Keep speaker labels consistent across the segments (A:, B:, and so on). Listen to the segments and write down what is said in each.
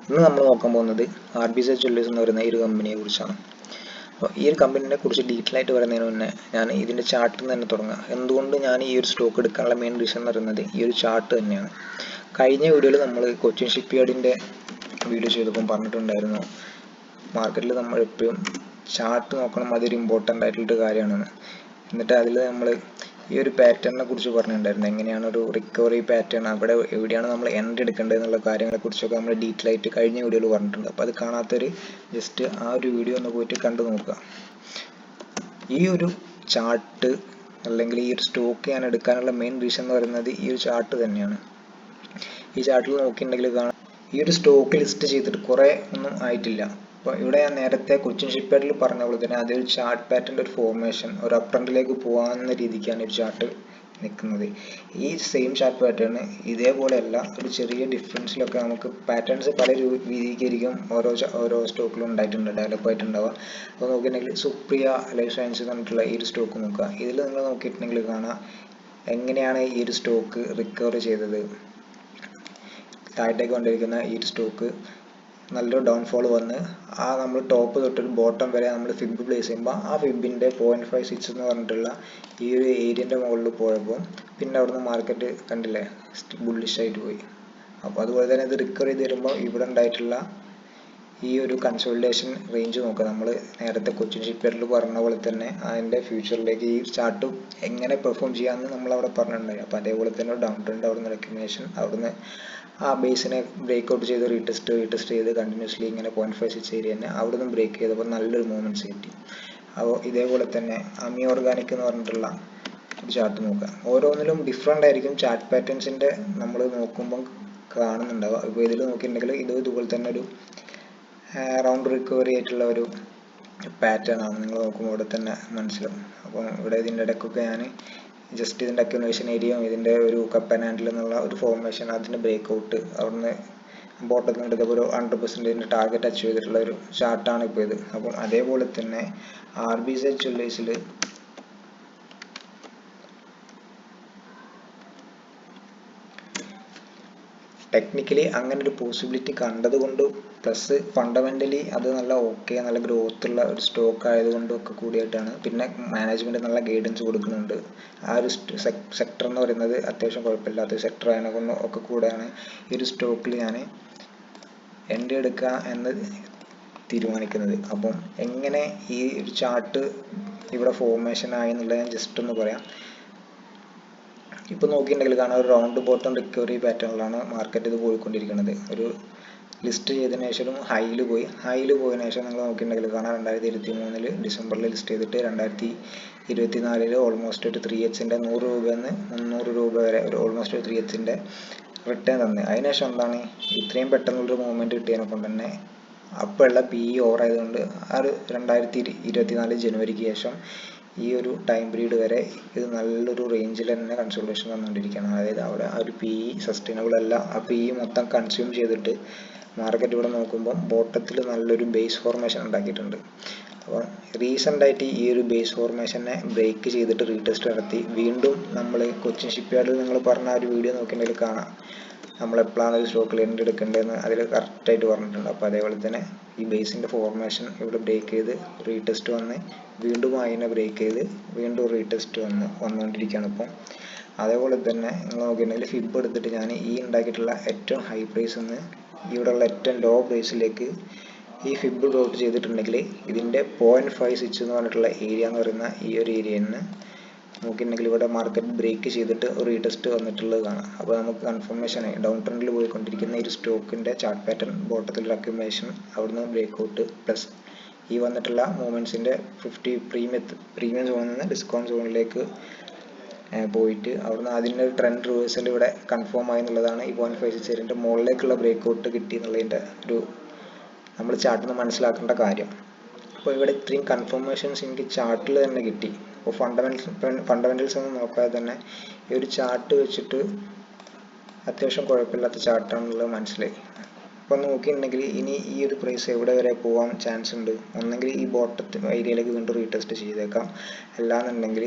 A: ഇന്ന് നമ്മൾ നോക്കാൻ പോകുന്നത് RBZ Jewellers എന്ന് പറയുന്ന ഈ ഒരു കമ്പനിയെ കുറിച്ചാണ്. അപ്പോൾ ഈ ഒരു കമ്പനിയെ കുറിച്ച് ഡീറ്റെയിൽ ആയിട്ട് പറയുന്നതിന് മുന്നേ ഞാൻ ഇതിൻ്റെ ചാർട്ടിൽ നിന്ന് തന്നെ തുടങ്ങാം. എന്തുകൊണ്ട് ഞാൻ ഈ ഒരു സ്റ്റോക്ക് എടുക്കാനുള്ള മെയിൻ റീസൺ എന്ന് പറയുന്നത് ഈ ഒരു ചാർട്ട് തന്നെയാണ്. കഴിഞ്ഞ വീഡിയോയിൽ നമ്മൾ കൊച്ചിൻ ഷിപ്പ്യാർഡിൻ്റെ വീഡിയോ ചെയ്തപ്പോൾ പറഞ്ഞിട്ടുണ്ടായിരുന്നു മാർക്കറ്റിൽ നമ്മൾ എപ്പോഴും ചാർട്ട് നോക്കണം, അതൊരു ഇമ്പോർട്ടൻ്റ് ആയിട്ടുള്ളൊരു കാര്യമാണെന്ന്. എന്നിട്ട് അതിൽ നമ്മൾ ഈ ഒരു പാറ്റേണിനെ കുറിച്ച് പറഞ്ഞിട്ടുണ്ടായിരുന്നു. എങ്ങനെയാണ് ഒരു റിക്കവറി പാറ്റേൺ, അവിടെ എവിടെയാണ് നമ്മൾ എൻട്രി എടുക്കേണ്ടത് എന്നുള്ള കാര്യങ്ങളെക്കുറിച്ചൊക്കെ നമ്മൾ ഡീറ്റെയിൽ ആയിട്ട് കഴിഞ്ഞ വീഡിയോയിൽ പറഞ്ഞിട്ടുണ്ട്. അപ്പോൾ അത് കാണാത്തൊരു ജസ്റ്റ് ആ ഒരു വീഡിയോ ഒന്ന് പോയിട്ട് കണ്ടു നോക്കുക. ഈ ഒരു ചാർട്ട് അല്ലെങ്കിൽ ഈ ഒരു സ്റ്റോക്ക് ഞാൻ എടുക്കാനുള്ള മെയിൻ റീസൺ എന്ന് പറയുന്നത് ഈ ഒരു ചാർട്ട് തന്നെയാണ്. ഈ ചാർട്ടിൽ നോക്കിയിട്ടുണ്ടെങ്കിൽ കാണാം, ഈ ഒരു സ്റ്റോക്ക് ലിസ്റ്റ് ചെയ്തിട്ട് കുറേ ഒന്നും ആയിട്ടില്ല. അപ്പോൾ ഇവിടെ ഞാൻ നേരത്തെ കൊച്ചിൻ ഷിപ്പ്യാർഡിൽ പറഞ്ഞ പോലെ തന്നെ അതൊരു ചാർട്ട് പാറ്റേണിൻ്റെ ഒരു ഫോർമേഷൻ, ഒരു അപ് ട്രെൻഡിലേക്ക് പോകാവുന്ന രീതിക്കാണ് ഒരു ചാർട്ട് നിൽക്കുന്നത്. ഈ സെയിം ചാർട്ട് പാറ്റേൺ ഇതേപോലെയല്ല, ഒരു ചെറിയ ഡിഫറൻസിലൊക്കെ നമുക്ക് പാറ്റേൺസ് പല രീതിക്കായിരിക്കും ഓരോ സ്റ്റോക്കിലും ഉണ്ടായിട്ടുണ്ട്, ഡെവലപ്പ് ആയിട്ടുണ്ടാവുക. അപ്പോൾ നോക്കിയിട്ടുണ്ടെങ്കിൽ സുപ്രിയ ലൈഫ് സയൻസ് എന്ന് പറഞ്ഞിട്ടുള്ള ഈ ഒരു സ്റ്റോക്ക് നോക്കുക. ഇതിൽ നിങ്ങൾ നോക്കിയിട്ടുണ്ടെങ്കിൽ കാണാം എങ്ങനെയാണ് ഈ ഒരു സ്റ്റോക്ക് റിക്കവർ ചെയ്തത്. താഴത്തേക്ക് കൊണ്ടിരിക്കുന്ന ഈ ഒരു സ്റ്റോക്ക് നല്ലൊരു ഡൗൺഫോൾ വന്ന് നമ്മൾ ടോപ്പ് തൊട്ടൊരു ബോട്ടം വരെ നമ്മൾ ഫിബ് പ്ലേസ് ചെയ്യുമ്പോൾ ആ ഫിബിൻ്റെ 0.56 എന്ന് പറഞ്ഞിട്ടുള്ള ഈ ഒരു ഏരിയൻ്റെ മുകളിൽ പോയപ്പോൾ പിന്നെ അവിടുന്ന് മാർക്കറ്റ് കണ്ടില്ലേ ബുള്ളിഷ് ആയിട്ട് പോയി. അപ്പോൾ അതുപോലെ തന്നെ ഇത് റിക്കവർ ചെയ്ത് വരുമ്പോൾ ഇവിടെ ഉണ്ടായിട്ടുള്ള ഈ ഒരു കൺസോളിഡേഷൻ റേഞ്ച് നോക്കുക. നമ്മൾ നേരത്തെ കൊച്ചിൻ ഷിപ്പ്യാർഡിൽ പറഞ്ഞ പോലെ തന്നെ അതിൻ്റെ ഫ്യൂച്ചറിലേക്ക് ഈ ചാർട്ട് എങ്ങനെ പെർഫോം ചെയ്യാമെന്ന് നമ്മൾ അവിടെ പറഞ്ഞിട്ടുണ്ടായി. അപ്പോൾ അതേപോലെ തന്നെ ഡൗൺ ട്രെൻഡ്, അവിടുന്ന് റെക്കഗ്നേഷൻ, അവിടുന്ന് ആ ബേസിനെ ബ്രേക്ക് ഔട്ട് ചെയ്ത് റീടെസ്റ്റ് ചെയ്ത് കണ്ടിന്യൂസ്ലി ഇങ്ങനെ 0.56 ഏരിയ തന്നെ അവിടുന്ന് ബ്രേക്ക് ചെയ്തപ്പോൾ നല്ലൊരു മൂവ്മെൻറ്റ്സ് കിട്ടി. അപ്പോൾ ഇതേപോലെ തന്നെ അമി ഓർഗാനിക് എന്ന് പറഞ്ഞിട്ടുള്ള ഒരു ചാർട്ട് നോക്കുക. ഓരോന്നിലും ഡിഫറെൻ്റ് ആയിരിക്കും ചാർട്ട് പാറ്റേൺസിൻ്റെ നമ്മൾ നോക്കുമ്പം കാണുന്നുണ്ടാവുക. ഇപ്പോൾ ഇതിൽ നോക്കിയിട്ടുണ്ടെങ്കിൽ ഇതുപോലെ തന്നെ ഒരു റൗണ്ട് റിക്കവറി ആയിട്ടുള്ള ഒരു പാറ്റേൺ ആണ്. നിങ്ങൾ നോക്കുമ്പോൾ ഇവിടെ തന്നെ മനസ്സിലാവും. അപ്പോൾ ഇവിടെ ഇതിൻ്റെ ഇടയ്ക്കൊക്കെ ഞാൻ ജസ്റ്റ് ഇതിൻ്റെ അക്യുമുലേഷൻ ഏരിയയും ഇതിൻ്റെ ഒരു കപ്പ് ആൻഡ് ഹാൻഡിൽ എന്നുള്ള ഒരു ഫോർമേഷൻ, അതിൻ്റെ ബ്രേക്ക് ഔട്ട്, അവിടുന്ന് ബോട്ടത്തിൽ നിന്ന് എടുത്തപ്പോൾ ഒരു 100% ടാർഗറ്റ് അച്ചീവ് ചെയ്തിട്ടുള്ള ഒരു ചാർട്ടാണ് ഇപ്പോൾ ഇത്. അപ്പം അതേപോലെ തന്നെ RBZ Jewellersൽ ടെക്നിക്കലി അങ്ങനെ ഒരു പോസിബിലിറ്റി കണ്ടതുകൊണ്ട് പ്ലസ് ഫണ്ടമെൻ്റലി അത് നല്ല നല്ല ഗ്രോത്ത് ഉള്ള ഒരു സ്റ്റോക്ക് ആയതുകൊണ്ടും ഒക്കെ കൂടിയായിട്ടാണ്. പിന്നെ മാനേജ്മെൻറ്റ് നല്ല ഗൈഡൻസ് കൊടുക്കുന്നുണ്ട്. ആ ഒരു സെക്ടർ എന്ന് പറയുന്നത് അത്യാവശ്യം കുഴപ്പമില്ലാത്ത സെക്ടർ ആയതുകൊണ്ട് ഒക്കെ കൂടെയാണ് ഈ ഒരു സ്റ്റോക്കിൽ ഞാൻ എൻട്രി എടുക്കുക എന്ന് തീരുമാനിക്കുന്നത്. അപ്പം എങ്ങനെ ഈ ഒരു ചാർട്ട് ഇവിടെ ഫോർമേഷൻ ആയി എന്നുള്ളത് ഞാൻ ജസ്റ്റ് ഒന്ന് പറയാം. ഇപ്പോൾ നോക്കിയിട്ടുണ്ടെങ്കിൽ കാണാം ഒരു റൗണ്ട് ബോട്ടം റിക്കവറി പാറ്റേണിലാണ് മാർക്കറ്റ് ഇത് പോയിക്കൊണ്ടിരിക്കുന്നത്. ഒരു ലിസ്റ്റ് ചെയ്തതിനു ശേഷം ഹൈയിൽ പോയതിനു ശേഷം നിങ്ങൾ നോക്കിയിട്ടുണ്ടെങ്കിൽ കാണാം 2023 ഡിസംബറിൽ ലിസ്റ്റ് ചെയ്തിട്ട് 2024 ഓൾമോസ്റ്റ് ഒരു 3x-ൻ്റെ 100 രൂപയിൽ നിന്ന് 300 രൂപ വരെ ഒരു ഓൾമോസ്റ്റ് ഒരു 3x-ൻ്റെ റിട്ടേൺ തന്നെ. അതിനുശേഷം എന്താണ് ഇത്രയും പെട്ടെന്നുള്ളൊരു മൂവ്മെൻറ്റ് കിട്ടിയതിനെ കൊണ്ട് തന്നെ അപ്പോഴുള്ള PE ഓവർ ആയതുകൊണ്ട് ആ ഒരു 2024 ജനുവരിക്ക് ശേഷം ഈ ഒരു ടൈം പീരീഡ് വരെ ഇത് നല്ലൊരു റേഞ്ചിൽ തന്നെ കൺസോളിഡേഷൻ വന്നുകൊണ്ടിരിക്കുകയാണ്. അതായത് അവിടെ ആ ഒരു PE സസ്റ്റൈനബിൾ അല്ല. ആ PE മൊത്തം കൺസ്യൂം ചെയ്തിട്ട് മാർക്കറ്റ് ഇവിടെ നോക്കുമ്പോൾ ബോട്ടത്തിൽ നല്ലൊരു ബേസ് ഫോർമേഷൻ ഉണ്ടാക്കിയിട്ടുണ്ട്. അപ്പോൾ റീസെൻ്റായിട്ട് ഈ ഒരു ബേസ് ഫോർമേഷനെ ബ്രേക്ക് ചെയ്തിട്ട് റീടെസ്റ്റ് നടത്തി വീണ്ടും നമ്മൾ കൊച്ചിൻ ഷിപ്പ്യാർഡിൽ നിങ്ങൾ പറഞ്ഞ ആ ഒരു വീഡിയോ നോക്കിയിട്ടുണ്ടെങ്കിൽ കാണാം നമ്മൾ എപ്പോഴാണ് ഒരു സ്റ്റോക്കിൽ എൻട്രി എടുക്കേണ്ടതെന്ന് അതിൽ കറക്റ്റായിട്ട് പറഞ്ഞിട്ടുണ്ട്. അപ്പോൾ അതേപോലെ തന്നെ ഈ ബേസിൻ്റെ ഫോർമേഷൻ ഇവിടെ ബ്രേക്ക് ചെയ്ത് റീടെസ്റ്റ് വന്ന് വീണ്ടും അതിനെ ബ്രേക്ക് ചെയ്ത് വീണ്ടും റീടെസ്റ്റ് വന്നുകൊണ്ടിരിക്കുകയാണ് ഇപ്പം. അതേപോലെ തന്നെ നിങ്ങൾ നോക്കിയിട്ടുണ്ടെങ്കിൽ ഫിബ് എടുത്തിട്ട് ഞാൻ ഈ ഉണ്ടാക്കിയിട്ടുള്ള ഏറ്റവും ഹൈ പ്രൈസ് നിന്ന് ഇവിടെയുള്ള ഏറ്റവും ലോ പ്രൈസിലേക്ക് ഈ ഫിബ് ഡ്രോപ്പ് ചെയ്തിട്ടുണ്ടെങ്കിൽ ഇതിൻ്റെ 0.56 എന്ന് പറഞ്ഞിട്ടുള്ള ഏരിയ എന്ന് പറയുന്ന ഈ ഒരു ഏരിയയിൽ നിന്ന് നോക്കിയിട്ടുണ്ടെങ്കിൽ ഇവിടെ മാർക്കറ്റ് ബ്രേക്ക് ചെയ്തിട്ട് റീടെസ്റ്റ് വന്നിട്ടുള്ളത് കാണാം. അപ്പോൾ നമുക്ക് കൺഫർമേഷൻ ഡൗൺ ട്രെൻഡിൽ പോയിക്കൊണ്ടിരിക്കുന്ന ഈ സ്റ്റോക്കിൻ്റെ ചാർട്ട് പാറ്റേൺ ബോട്ടത്തിൽ അക്യുമുലേഷൻ, അവിടുന്ന് ബ്രേക്ക് ഔട്ട് പ്ലസ് ഈ വന്നിട്ടുള്ള മൂവ്മെൻറ്റ്സിൻ്റെ 50 പ്രീമിയം സോണിൽ നിന്ന് ഡിസ്കൗണ്ട് സോണിലേക്ക് പോയിട്ട് അവിടുന്ന് അതിൻ്റെ ഒരു ട്രെൻഡ് റിവേഴ്സൽ ഇവിടെ കൺഫേം ആയി എന്നുള്ളതാണ് ഈ 0.56 ഏരിയൻ്റെ മുകളിലേക്കുള്ള ബ്രേക്ക് ഔട്ട് കിട്ടി എന്നുള്ളതിൻ്റെ ഒരു നമ്മൾ ചാർട്ടിൽ നിന്ന് മനസ്സിലാക്കേണ്ട കാര്യം. അപ്പോൾ ഇവിടെ ഇത്രയും കൺഫർമേഷൻസ് എനിക്ക് ചാർട്ടിൽ തന്നെ കിട്ടി. അപ്പോൾ ഫണ്ടമെൻ്റൽസ് ഒന്നും നോക്കാതെ തന്നെ ഈ ഒരു ചാർട്ട് വെച്ചിട്ട് അത്യാവശ്യം കുഴപ്പമില്ലാത്ത ചാർട്ടാണെന്നുള്ളത് മനസ്സിലായി. അപ്പോൾ നോക്കിയിട്ടുണ്ടെങ്കിൽ ഇനി ഈ ഒരു പ്രൈസ് എവിടെ വരെ പോകാൻ ചാൻസ് ഉണ്ട്. ഒന്നെങ്കിൽ ഈ ബോട്ടത്തിൽ ഏരിയയിലേക്ക് വീണ്ടും റീടെസ്റ്റ് ചെയ്തേക്കാം, അല്ലാന്നുണ്ടെങ്കിൽ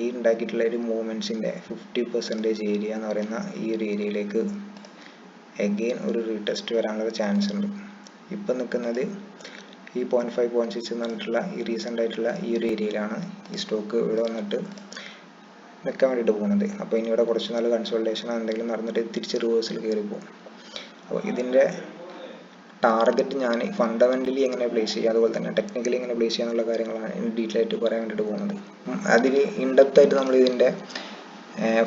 A: ഈ ഉണ്ടാക്കിയിട്ടുള്ള ഒരു മൂവ്മെൻറ്റ്സിൻ്റെ 50% ഏരിയ എന്ന് പറയുന്ന ഈ ഒരു ഏരിയയിലേക്ക് എഗെയിൻ ഒരു റീടെസ്റ്റ് വരാനുള്ള ചാൻസ് ഉണ്ട്. ഇപ്പം നിൽക്കുന്നത് ഈ 0.5 0.6 എന്ന് പറഞ്ഞിട്ടുള്ള ഈ റീസെൻ്റ് ആയിട്ടുള്ള ഈ ഒരു ഏരിയയിലാണ് ഈ സ്റ്റോക്ക് ഇവിടെ വന്നിട്ട് നിൽക്കാൻ വേണ്ടിയിട്ട് പോകുന്നത്. അപ്പോൾ ഇനി ഇവിടെ കുറച്ച് നാൾ കൺസോൾട്ടേഷൻ എന്തെങ്കിലും നടന്നിട്ട് തിരിച്ച് റിവേഴ്സിൽ കയറി പോകും. അപ്പോൾ ഇതിൻ്റെ ടാർഗറ്റ് ഞാൻ ഫണ്ടമെൻ്റലി എങ്ങനെ പ്ലേസ് ചെയ്യുക, അതുപോലെ തന്നെ ടെക്നിക്കലി എങ്ങനെ പ്ലേസ് ചെയ്യുക എന്നുള്ള കാര്യങ്ങളാണ് ഡീറ്റെയിൽ ആയിട്ട് പറയാൻ വേണ്ടിയിട്ട് പോകുന്നത്. അതിൽ ഇൻഡെപ്ത് ആയിട്ട് നമ്മൾ ഇതിൻ്റെ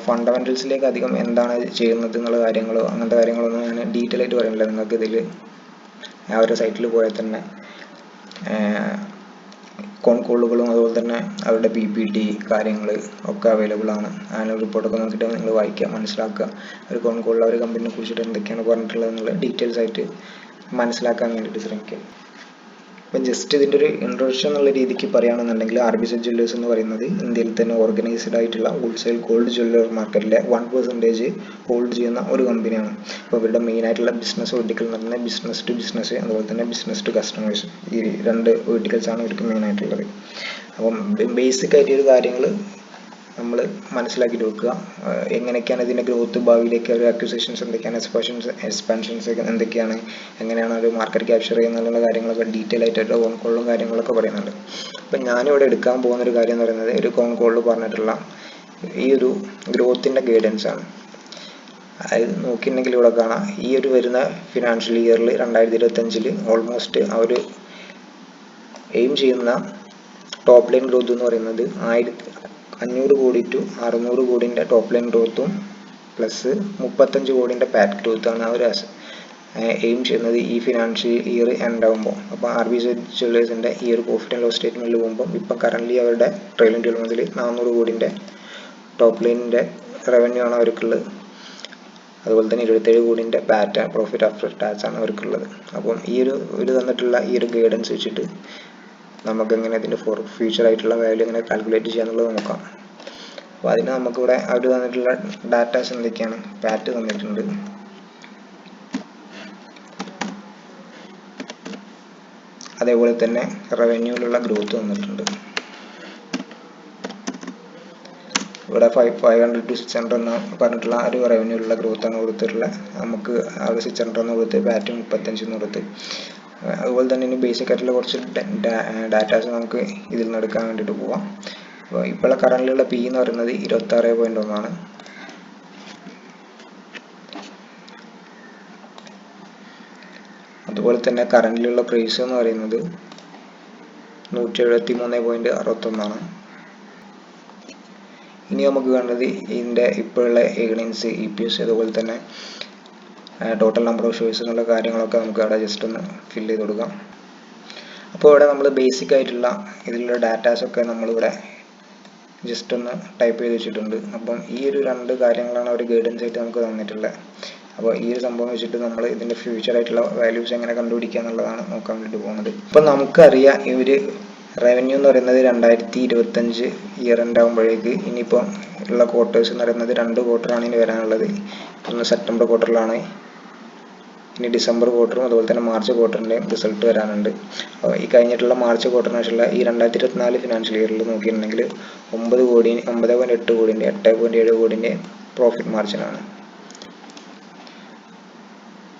A: ഫണ്ടമെൻ്റൽസിലേക്ക് അധികം എന്താണ് ചെയ്യുന്നത് എന്നുള്ള കാര്യങ്ങളോ അങ്ങനത്തെ കാര്യങ്ങളൊന്നും ഞാൻ ഡീറ്റെയിൽ ആയിട്ട് പറയുന്നില്ല. നിങ്ങൾക്ക് ഇതിൽ ആ ഒരു സൈറ്റിൽ പോയാൽ തന്നെ കോൺ കോളുകളും അതുപോലെ തന്നെ അവരുടെ PPT കാര്യങ്ങൾ ഒക്കെ അവൈലബിൾ ആണ്. ആനുവൽ റിപ്പോർട്ടൊക്കെ നോക്കിയിട്ട് നിങ്ങൾ വായിക്കുക, മനസ്സിലാക്കുക. ഒരു കോൺ കോളിൽ ഒരു കമ്പനിയെ കുറിച്ചിട്ട് എന്തൊക്കെയാണ് പറഞ്ഞിട്ടുള്ളത് എന്നുള്ള ഡീറ്റെയിൽസ് ആയിട്ട് മനസ്സിലാക്കാൻ വേണ്ടിയിട്ട് ശ്രമിക്കുക. അപ്പം ജസ്റ്റ് ഇതിൻ്റെ ഒരു ഇൻട്രൊഡക്ഷൻ എന്നുള്ള രീതിക്ക് പറയുകയാണെന്നുണ്ടെങ്കിൽ RBZ ജ്വല്ലേഴ്സ് എന്ന് പറയുന്നത് ഇന്ത്യയിൽ തന്നെ ഓർഗനൈസ്ഡ് ആയിട്ടുള്ള ഹോൾസെയിൽ ഗോൾഡ് ജ്വല്ലറി മാർക്കറ്റിലെ 1% ഹോൾഡ് ചെയ്യുന്ന ഒരു കമ്പനിയാണ്. അപ്പോൾ ഇവരുടെ മെയിൻ ആയിട്ടുള്ള ബിസിനസ് വെർട്ടിക്കൽ എന്ന് പറഞ്ഞാൽ ബിസിനസ് ടു ബിസിനസ്, അതുപോലെ തന്നെ ബിസിനസ് ടു കസ്റ്റമേഴ്സ്, ഈ 2 വെർട്ടിക്കൽസാണ് ഇവർക്ക് മെയിൻ ആയിട്ടുള്ളത്. അപ്പം ബേസിക് ആയിട്ട് ഒരു കാര്യങ്ങൾ നമ്മൾ മനസ്സിലാക്കിയിട്ട് വെക്കുക. എങ്ങനെയൊക്കെയാണ് ഇതിൻ്റെ ഗ്രോത്ത്, ഭാവിയിലേക്ക് ഒരു അക്വിസിഷൻസ് എന്തൊക്കെയാണ്, എക്സ്പാൻഷൻസ് എന്തൊക്കെയാണ്, എങ്ങനെയാണ് ഒരു മാർക്കറ്റ് ക്യാപ്ചർ ചെയ്യുന്നുള്ള കാര്യങ്ങളൊക്കെ ഡീറ്റെയിൽ ആയിട്ട് ഒരു കോൺ കോളും കാര്യങ്ങളൊക്കെ പറയുന്നുണ്ട്. അപ്പം ഞാനിവിടെ എടുക്കാൻ പോകുന്ന ഒരു കാര്യം എന്ന് പറയുന്നത് ഒരു കോൺ കോളിൽ പറഞ്ഞിട്ടുള്ള ഈ ഒരു ഗ്രോത്തിൻ്റെ ഗൈഡൻസ് ആണ്. അത് നോക്കിയിട്ടുണ്ടെങ്കിൽ ഇവിടെ കാണാം, ഈ ഒരു വരുന്ന ഫിനാൻഷ്യൽ ഇയറിൽ 2025 ഓൾമോസ്റ്റ് അവർ എയിം ചെയ്യുന്ന ടോപ്പ് ലൈൻ ഗ്രോത്ത് എന്ന് പറയുന്നത് 500 കോടി ടു 600 കോടിൻ്റെ ടോപ്പ് ലൈൻ ഗ്രോത്തും പ്ലസ് 35 കോടിൻ്റെ പാറ്റ് ഗ്രോത്താണ് അവർ എയിം ചെയ്യുന്നത് ഈ ഫിനാൻഷ്യൽ ഇയർ എൻഡ് ആകുമ്പോൾ. അപ്പോൾ RBZ ജ്വല്ലേഴ്സിൻ്റെ ഈ ഒരു പ്രോഫിറ്റ് ആൻഡ് ലോസ് സ്റ്റേറ്റ്മെൻറ്റിൽ പോകുമ്പോൾ ഇപ്പം കറൻ്റ്ലി അവരുടെ ട്രെയിലിംഗ് 12 മുതൽ 400 കോടിൻ്റെ ടോപ്പ് ലൈനിൻ്റെ റവന്യൂ ആണ് അവർക്കുള്ളത്. അതുപോലെ തന്നെ 27 കോടിൻ്റെ പാറ്റ് പ്രോഫിറ്റ് ആഫ്റ്റർ ടാക്സ് ആണ് അവർക്കുള്ളത്. അപ്പം ഈ ഒരു തന്നിട്ടുള്ള ഈ ഒരു ഗൈഡൻസ് വെച്ചിട്ട് നമുക്കെങ്ങനെ ഇതിൻ്റെ ഫ്യൂച്ചർ ആയിട്ടുള്ള വാല്യൂ എങ്ങനെ കാൽക്കുലേറ്റ് ചെയ്യാന്നുള്ളത് നോക്കാം. അപ്പോൾ അതിന് നമുക്കിവിടെ അവർ തന്നിട്ടുള്ള ഡാറ്റാസ് എന്തൊക്കെയാണ്, പാറ്റ് തന്നിട്ടുണ്ട്, അതേപോലെ തന്നെ റവന്യൂവിലുള്ള ഗ്രോത്ത് തന്നിട്ടുണ്ട്. ഇവിടെ 500 to 600 എന്ന് പറഞ്ഞിട്ടുള്ള ഒരു റവന്യൂവിലുള്ള ഗ്രോത്താണ് കൊടുത്തിട്ടുള്ളത്. നമുക്ക് അവിടെ 600 എന്ന് കൊടുത്ത് പാറ്റ് 35 എന്ന് കൊടുത്ത്. അതുപോലെ തന്നെ ഇനി ബേസിക് ആയിട്ടുള്ള കുറച്ച് ഡാറ്റാസ് നമുക്ക് ഇതിൽ നിന്ന് എടുക്കാൻ വേണ്ടിയിട്ട് പോവാം. അപ്പോൾ ഇപ്പോഴുള്ള കറൻറ്റിലുള്ള P എന്ന് പറയുന്നത് 26.1 ആണ്. അതുപോലെ തന്നെ കറൻറ്റിലുള്ള പ്രൈസ് എന്ന് പറയുന്നത് 173.61 ആണ്. ഇനി നമുക്ക് വേണ്ടത് ഇതിൻ്റെ ഇപ്പോഴുള്ള ഏർണിങ്സ്, EPS, അതുപോലെ തന്നെ ടോട്ടൽ നമ്പർ ഓഫ് ഷെയർസ് എന്നുള്ള കാര്യങ്ങളൊക്കെ നമുക്ക് അവിടെ ജസ്റ്റ് ഒന്ന് ഫില്ല് ചെയ്ത് കൊടുക്കാം. അപ്പോൾ ഇവിടെ നമ്മൾ ബേസിക് ആയിട്ടുള്ള ഇതിലുള്ള ഡാറ്റാസൊക്കെ നമ്മളിവിടെ ജസ്റ്റ് ഒന്ന് ടൈപ്പ് ചെയ്ത് വെച്ചിട്ടുണ്ട്. അപ്പം ഈ ഒരു 2 കാര്യങ്ങളാണ് അവർ ഗൈഡൻസ് ആയിട്ട് നമുക്ക് തന്നിട്ടുള്ളത്. അപ്പോൾ ഈ ഒരു സംഭവം വെച്ചിട്ട് നമ്മൾ ഇതിൻ്റെ ഫ്യൂച്ചർ ആയിട്ടുള്ള വാല്യൂസ് എങ്ങനെ കണ്ടുപിടിക്കുക എന്നുള്ളതാണ് നോക്കാൻ വേണ്ടിയിട്ട് പോകുന്നത്. ഇപ്പം നമുക്കറിയാം ഈ ഒരു റവന്യൂ എന്ന് പറയുന്നത് 2025 ഇയർ എൻഡ് ആകുമ്പോഴേക്ക് ഇനിയിപ്പോൾ ഉള്ള ക്വാർട്ടേഴ്സ് എന്ന് പറയുന്നത് 2 ക്വാർട്ടറാണ് ഇനി വരാനുള്ളത്. ഒന്ന് സെപ്റ്റംബർ ക്വാർട്ടറിലാണ്, ഇനി ഡിസംബർ ക്വാർട്ടറും അതുപോലെ തന്നെ മാർച്ച് ക്വാർട്ടറിൻ്റെയും റിസൾട്ട് വരാനുണ്ട്. ഈ കഴിഞ്ഞിട്ടുള്ള മാർച്ച് ക്വാർട്ടറിന് ശേഷമുള്ള ഈ 2024 ഫിനാൻഷ്യൽ ഇയറിൽ നോക്കിയിട്ടുണ്ടെങ്കിൽ 9.8 കോടിൻ്റെ 8.7 കോടിൻ്റെ പ്രോഫിറ്റ് മാർജിനാണ്.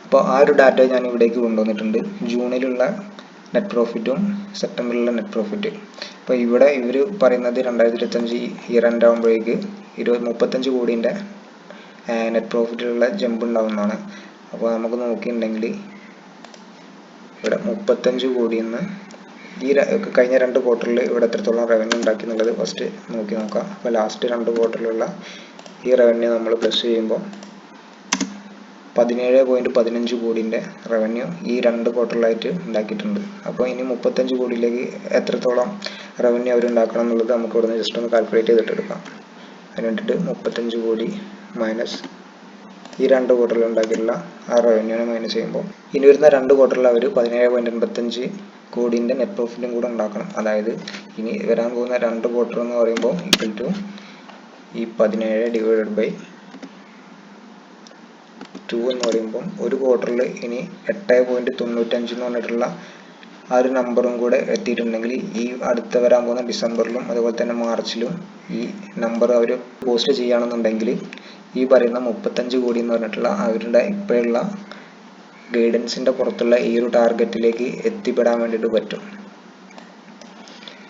A: അപ്പോൾ ആ ഒരു ഡാറ്റ ഞാൻ ഇവിടേക്ക് കൊണ്ടുവന്നിട്ടുണ്ട്, ജൂണിലുള്ള നെറ്റ് പ്രോഫിറ്റും സെപ്റ്റംബറിലുള്ള നെറ്റ് പ്രോഫിറ്റ്. അപ്പോൾ ഇവിടെ ഇവർ പറയുന്നത് 2025 ഇയർ എൻഡ് ആകുമ്പോഴേക്ക് 35 കോടിൻ്റെ നെറ്റ് പ്രോഫിറ്റിലുള്ള ജമ്പ് ഉണ്ടാവുന്നതാണ്. അപ്പോൾ നമുക്ക് നോക്കിയിട്ടുണ്ടെങ്കിൽ ഇവിടെ 35 കോടിയിൽ നിന്ന് ഈ കഴിഞ്ഞ 2 ക്വാർട്ടറിൽ ഇവിടെ എത്രത്തോളം റവന്യൂ ഉണ്ടാക്കി എന്നുള്ളത് ഫസ്റ്റ് നോക്കാം. അപ്പോൾ ലാസ്റ്റ് 2 ക്വാർട്ടറിലുള്ള ഈ റവന്യൂ നമ്മൾ പ്ലസ് ചെയ്യുമ്പോൾ 17.15 കോടിൻ്റെ റവന്യൂ ഈ 2 ക്വാർട്ടറിലായിട്ട് ഉണ്ടാക്കിയിട്ടുണ്ട്. അപ്പോൾ ഇനി 35 കോടിയിലേക്ക് എത്രത്തോളം റവന്യൂ അവരുണ്ടാക്കണം എന്നുള്ളത് നമുക്ക് ഇവിടെ നിന്ന് ജസ്റ്റ് ഒന്ന് കാൽക്കുലേറ്റ് ചെയ്തിട്ട് എടുക്കാം. അതിന് വേണ്ടിയിട്ട് 35 കോടി മൈനസ് ഈ 2 ക്വാർട്ടറിൽ ഉണ്ടാക്കിയിട്ടുള്ള ആ റവന്യൂവിനെ മൈനസ് ചെയ്യുമ്പോൾ ഇനി വരുന്ന 2 ക്വാർട്ടറിൽ അവർ 17.85 കോടിൻ്റെ നെറ്റ് പ്രോഫിറ്റും കൂടെ ഉണ്ടാക്കണം. അതായത് ഇനി വരാൻ പോകുന്ന 2 ക്വാർട്ടർ എന്ന് പറയുമ്പോൾ ഈക്വൽ ടു ഈ 17 ഡിവൈഡഡ് ബൈ 2 എന്ന് പറയുമ്പം ഒരു ക്വാർട്ടറിൽ ഇനി 8.95 എന്ന് പറഞ്ഞിട്ടുള്ള ആ ഒരു നമ്പറും കൂടെ എത്തിയിട്ടുണ്ടെങ്കിൽ ഈ അടുത്ത വരാൻ പോകുന്ന ഡിസംബറിലും അതുപോലെ തന്നെ മാർച്ചിലും ഈ നമ്പർ അവർ പോസ്റ്റ് ചെയ്യുകയാണെന്നുണ്ടെങ്കിൽ ഈ പറയുന്ന 35 കോടി എന്ന് പറഞ്ഞിട്ടുള്ള അവരുടെ ഇപ്പോഴുള്ള ഗൈഡൻസിൻ്റെ പുറത്തുള്ള ഈ ഒരു ടാർഗറ്റിലേക്ക് എത്തിപ്പെടാൻ വേണ്ടിയിട്ട് പറ്റും.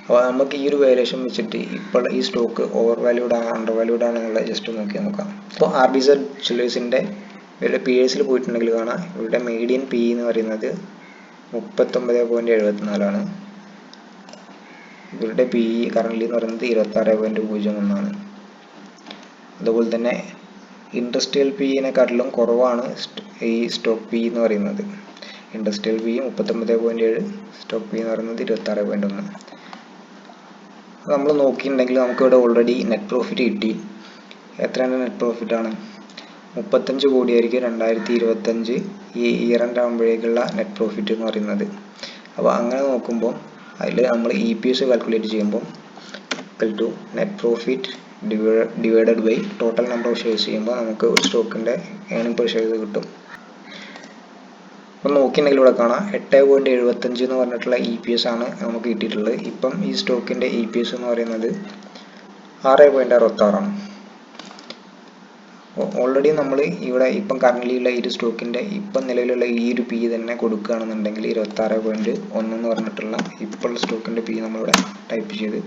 A: അപ്പോൾ നമുക്ക് ഈ ഒരു വാല്യൂഷൻ വെച്ചിട്ട് ഇപ്പോൾ ഈ സ്റ്റോക്ക് ഓവർ വാല്യൂഡ് ആണ് അണ്ടർ വാല്യൂഡ് ആണെന്നുള്ളത് ജസ്റ്റ് നോക്കാം. അപ്പോൾ RBZ ജ്വല്ലേഴ്സിൻ്റെ ഇവരുടെ PASൽ പോയിട്ടുണ്ടെങ്കിൽ കാണാം ഇവരുടെ മീഡിയൻ PE എന്ന് പറയുന്നത് 39.74 ആണ്. ഇവരുടെ PE കറൻ്റ് എന്ന് പറയുന്നത് 26.01 ആണ്. അതുപോലെ തന്നെ ഇൻഡസ്ട്രിയൽ PEനെക്കാട്ടിലും കുറവാണ് ഈ സ്റ്റോക്ക് PE എന്ന് പറയുന്നത്. ഇൻഡസ്ട്രിയൽ PE 39.7, സ്റ്റോക്ക് PE എന്ന് പറയുന്നത് 26.1. നമ്മൾ നോക്കിയിട്ടുണ്ടെങ്കിൽ നമുക്കിവിടെ ഓൾറെഡി നെറ്റ് പ്രോഫിറ്റ് കിട്ടി. എത്രയാണ് നെറ്റ് പ്രോഫിറ്റ് ആണ്? 35 കോടിയായിരിക്കും 2025 ഈ ഇയർ എൻഡ് ആകുമ്പോഴേക്കുള്ള നെറ്റ് പ്രോഫിറ്റ് എന്ന് പറയുന്നത്. അപ്പോൾ അങ്ങനെ നോക്കുമ്പോൾ അതിൽ നമ്മൾ EPS കാൽക്കുലേറ്റ് ചെയ്യുമ്പോൾ to net profit divided by total number of shares ചെയ്യുമ്പോൾ നമുക്ക് ഒരു സ്റ്റോക്കിൻ്റെ ഏണിംഗ് പെർ ഷെയർ കിട്ടും. അപ്പം നോക്കിയിട്ടുണ്ടെങ്കിൽ ഇവിടെ കാണാം 8.75 എന്ന് പറഞ്ഞിട്ടുള്ള EPS ആണ് നമുക്ക് കിട്ടിയിട്ടുള്ളത്. ഇപ്പം ഈ സ്റ്റോക്കിൻ്റെ EPS എന്ന് പറയുന്നത് 6.66 ആണ്. ഓൾറെഡി നമ്മൾ ഇവിടെ ഇപ്പം കറൻ്റ് ഉള്ള ഈ ഒരു സ്റ്റോക്കിൻ്റെ ഇപ്പം നിലവിലുള്ള ഈ ഒരു PE തന്നെ കൊടുക്കുകയാണെന്നുണ്ടെങ്കിൽ 26.1 എന്ന് പറഞ്ഞിട്ടുള്ള ഇപ്പോൾ സ്റ്റോക്കിൻ്റെ PE നമ്മളിവിടെ ടൈപ്പ് ചെയ്ത്,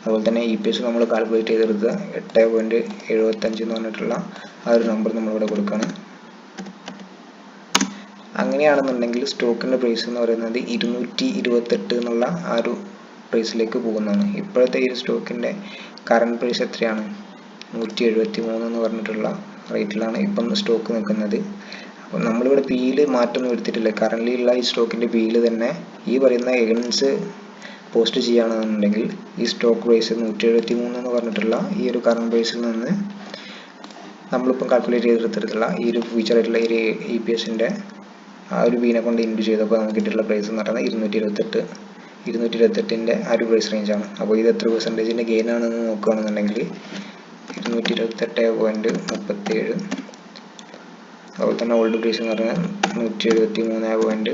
A: അതുപോലെ തന്നെ EPS നമ്മൾ കാൽക്കുലേറ്റ് ചെയ്തെടുത്ത് 8.75 എന്ന് പറഞ്ഞിട്ടുള്ള ആ ഒരു നമ്പർ നമ്മളിവിടെ കൊടുക്കുകയാണ്. അങ്ങനെയാണെന്നുണ്ടെങ്കിൽ സ്റ്റോക്കിൻ്റെ പ്രൈസ് എന്ന് പറയുന്നത് 228 എന്നുള്ള ആ ഒരു പ്രൈസിലേക്ക് പോകുന്നതാണ്. ഇപ്പോഴത്തെ ഈ ഒരു സ്റ്റോക്കിൻ്റെ കറണ്ട് പ്രൈസ് എത്രയാണ്? 173 എന്ന് പറഞ്ഞിട്ടുള്ള റേറ്റിലാണ് ഇപ്പം സ്റ്റോക്ക് നിൽക്കുന്നത്. അപ്പം നമ്മളിവിടെ PEയിൽ മാറ്റമൊന്നും എടുത്തിട്ടില്ല. കറൻ്റ് ഉള്ള ഈ സ്റ്റോക്കിൻ്റെ PEയിൽ തന്നെ ഈ പറയുന്ന ഏണിങ്സ് പോസ്റ്റ് ചെയ്യുകയാണെന്നുണ്ടെങ്കിൽ ഈ സ്റ്റോക്ക് പ്രൈസ് 173 എന്ന് പറഞ്ഞിട്ടുള്ള ഈ ഒരു കറണ്ട് പ്രൈസിൽ നിന്ന് നമ്മളിപ്പം കാൽക്കുലേറ്റ് ചെയ്തെടുത്തിട്ടുള്ള ഈ ഒരു ഫീച്ചർ ആയിട്ടുള്ള ഈ ഒരു EPSൻ്റെ ആ ഒരു ബീനെ കൊണ്ട് ഇൻറ്റു ചെയ്തപ്പോൾ നമുക്ക് കിട്ടിയിട്ടുള്ള പ്രൈസ് എന്ന് പറയുന്നത് 228ൻ്റെ ആ ഒരു പ്രൈസ് റേഞ്ചാണ്. അപ്പോൾ ഇത് എത്ര പെർസെൻറ്റേജിൻ്റെ ഗെയിൻ ആണെന്ന് നോക്കുകയാണെന്നുണ്ടെങ്കിൽ 228.37, അതുപോലെ തന്നെ ഓൾഡ് പ്രൈസ് എന്ന് പറഞ്ഞാൽ 173.61.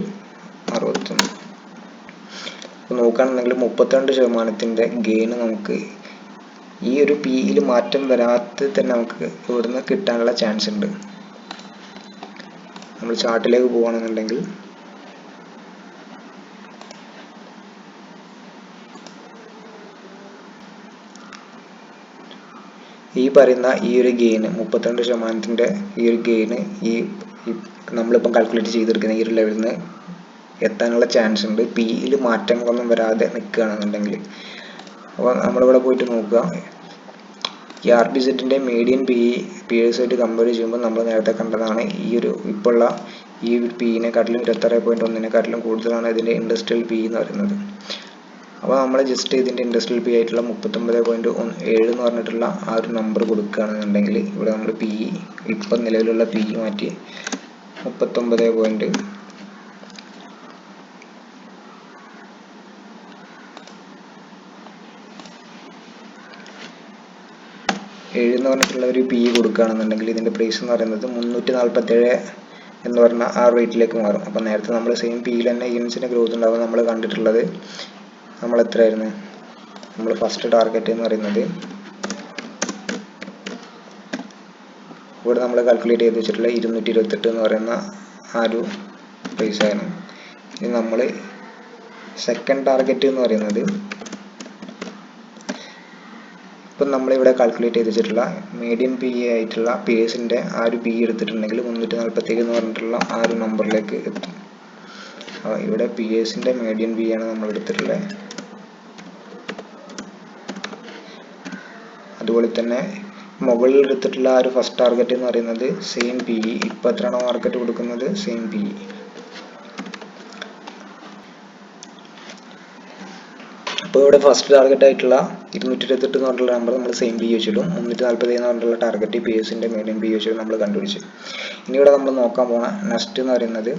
A: അപ്പോൾ നോക്കുകയാണെന്നുണ്ടെങ്കിൽ 32% ഗെയിൻ നമുക്ക് ഈ ഒരു PEയിൽ മാറ്റം വരാതെ തന്നെ നമുക്ക് ഇവിടുന്ന് കിട്ടാനുള്ള ചാൻസ് ഉണ്ട്. നമ്മൾ ചാർട്ടിലേക്ക് പോവുകയാണെന്നുണ്ടെങ്കിൽ ഈ പറയുന്ന ഈ ഒരു ഗെയിന് 32%ൻ്റെ ഈ ഒരു ഗെയിന് ഈ നമ്മളിപ്പം കാൽക്കുലേറ്റ് ചെയ്തെടുക്കുന്ന ഈ ഒരു ലെവലിൽ നിന്ന് എത്താനുള്ള ചാൻസ് ഉണ്ട് PEയിൽ മാറ്റങ്ങളൊന്നും വരാതെ നിൽക്കുകയാണെന്നുണ്ടെങ്കിൽ. അപ്പോൾ നമ്മളിവിടെ പോയിട്ട് നോക്കുക, ഈ RBZൻ്റെ മീഡിയൻ PAസായിട്ട് കമ്പയർ ചെയ്യുമ്പോൾ നമ്മൾ നേരത്തെ കണ്ടതാണ് ഈ ഒരു ഇപ്പോഴുള്ള ഈ PEനെക്കാട്ടിലും 26.1നെക്കാട്ടിലും കൂടുതലാണ് ഇതിൻ്റെ ഇൻഡസ്ട്രിയൽ PE എന്ന് പറയുന്നത്. അപ്പോൾ നമ്മൾ ജസ്റ്റ് ഇതിൻ്റെ ഇൻഡസ്ട്രിയൽ PE ആയിട്ടുള്ള 39.7 എന്ന് പറഞ്ഞിട്ടുള്ള ആ ഒരു നമ്പർ കൊടുക്കുകയാണെന്നുണ്ടെങ്കിൽ ഇവിടെ നമ്മൾ PE ഇപ്പം നിലവിലുള്ള PE മാറ്റി 39.7 എന്ന് പറഞ്ഞിട്ടുള്ള ഒരു PE കൊടുക്കുകയാണെന്നുണ്ടെങ്കിൽ ഇതിൻ്റെ പ്രൈസ് എന്ന് പറയുന്നത് 347 എന്ന് പറഞ്ഞ ആ റേറ്റിലേക്ക് മാറും. അപ്പോൾ നേരത്തെ നമ്മൾ സെയിം PEയിൽ തന്നെ യൂണിറ്റ്സിൻ്റെ ഗ്രോത്ത് ഉണ്ടാകുമ്പോൾ നമ്മൾ കണ്ടിട്ടുള്ളത് നമ്മൾ എത്രയായിരുന്നു? നമ്മൾ ഫസ്റ്റ് ടാർഗറ്റ് എന്ന് പറയുന്നത് ഇവിടെ നമ്മൾ കാൽക്കുലേറ്റ് ചെയ്ത് വെച്ചിട്ടുള്ള 228 എന്ന് പറയുന്ന ആ ഒരു പ്രൈസായിരുന്നു. ഇനി നമ്മൾ സെക്കൻഡ് ടാർഗറ്റ് എന്ന് പറയുന്നത് ഇപ്പം നമ്മളിവിടെ കാൽക്കുലേറ്റ് ചെയ്ത് വെച്ചിട്ടുള്ള മീഡിയം PE ആയിട്ടുള്ള PAസിൻ്റെ ആ ഒരു PE എടുത്തിട്ടുണ്ടെങ്കിൽ 347 എന്ന് പറഞ്ഞിട്ടുള്ള ആ ഒരു നമ്പറിലേക്ക് എത്തും. ഇവിടെ PAസിൻ്റെ മീഡിയം PE ആണ് നമ്മൾ എടുത്തിട്ടുള്ളത്. അതുപോലെ തന്നെ മുകളിൽ എടുത്തിട്ടുള്ള ആ ഒരു ഫസ്റ്റ് ടാർഗറ്റ് എന്ന് പറയുന്നത് സെയിം PE, ഇപ്പോൾ എത്രയാണോ മാർക്കറ്റ് കൊടുക്കുന്നത് സെയിം PE. അപ്പോൾ ഇവിടെ ഫസ്റ്റ് ടാർഗറ്റ് ആയിട്ടുള്ള 228 എന്ന് പറഞ്ഞിട്ടുള്ള നമ്പർ നമ്മൾ സെയിം PE വെച്ചിട്ടും 347 എന്ന് പറഞ്ഞിട്ടുള്ള ടാർഗറ്റ് PAസിൻ്റെ മീഡിയം PE വെച്ചിട്ടും നമ്മൾ കണ്ടുപിടിച്ചു. ഇനി ഇവിടെ നമ്മൾ നോക്കാൻ പോണ നെക്സ്റ്റ് എന്ന് പറയുന്നത്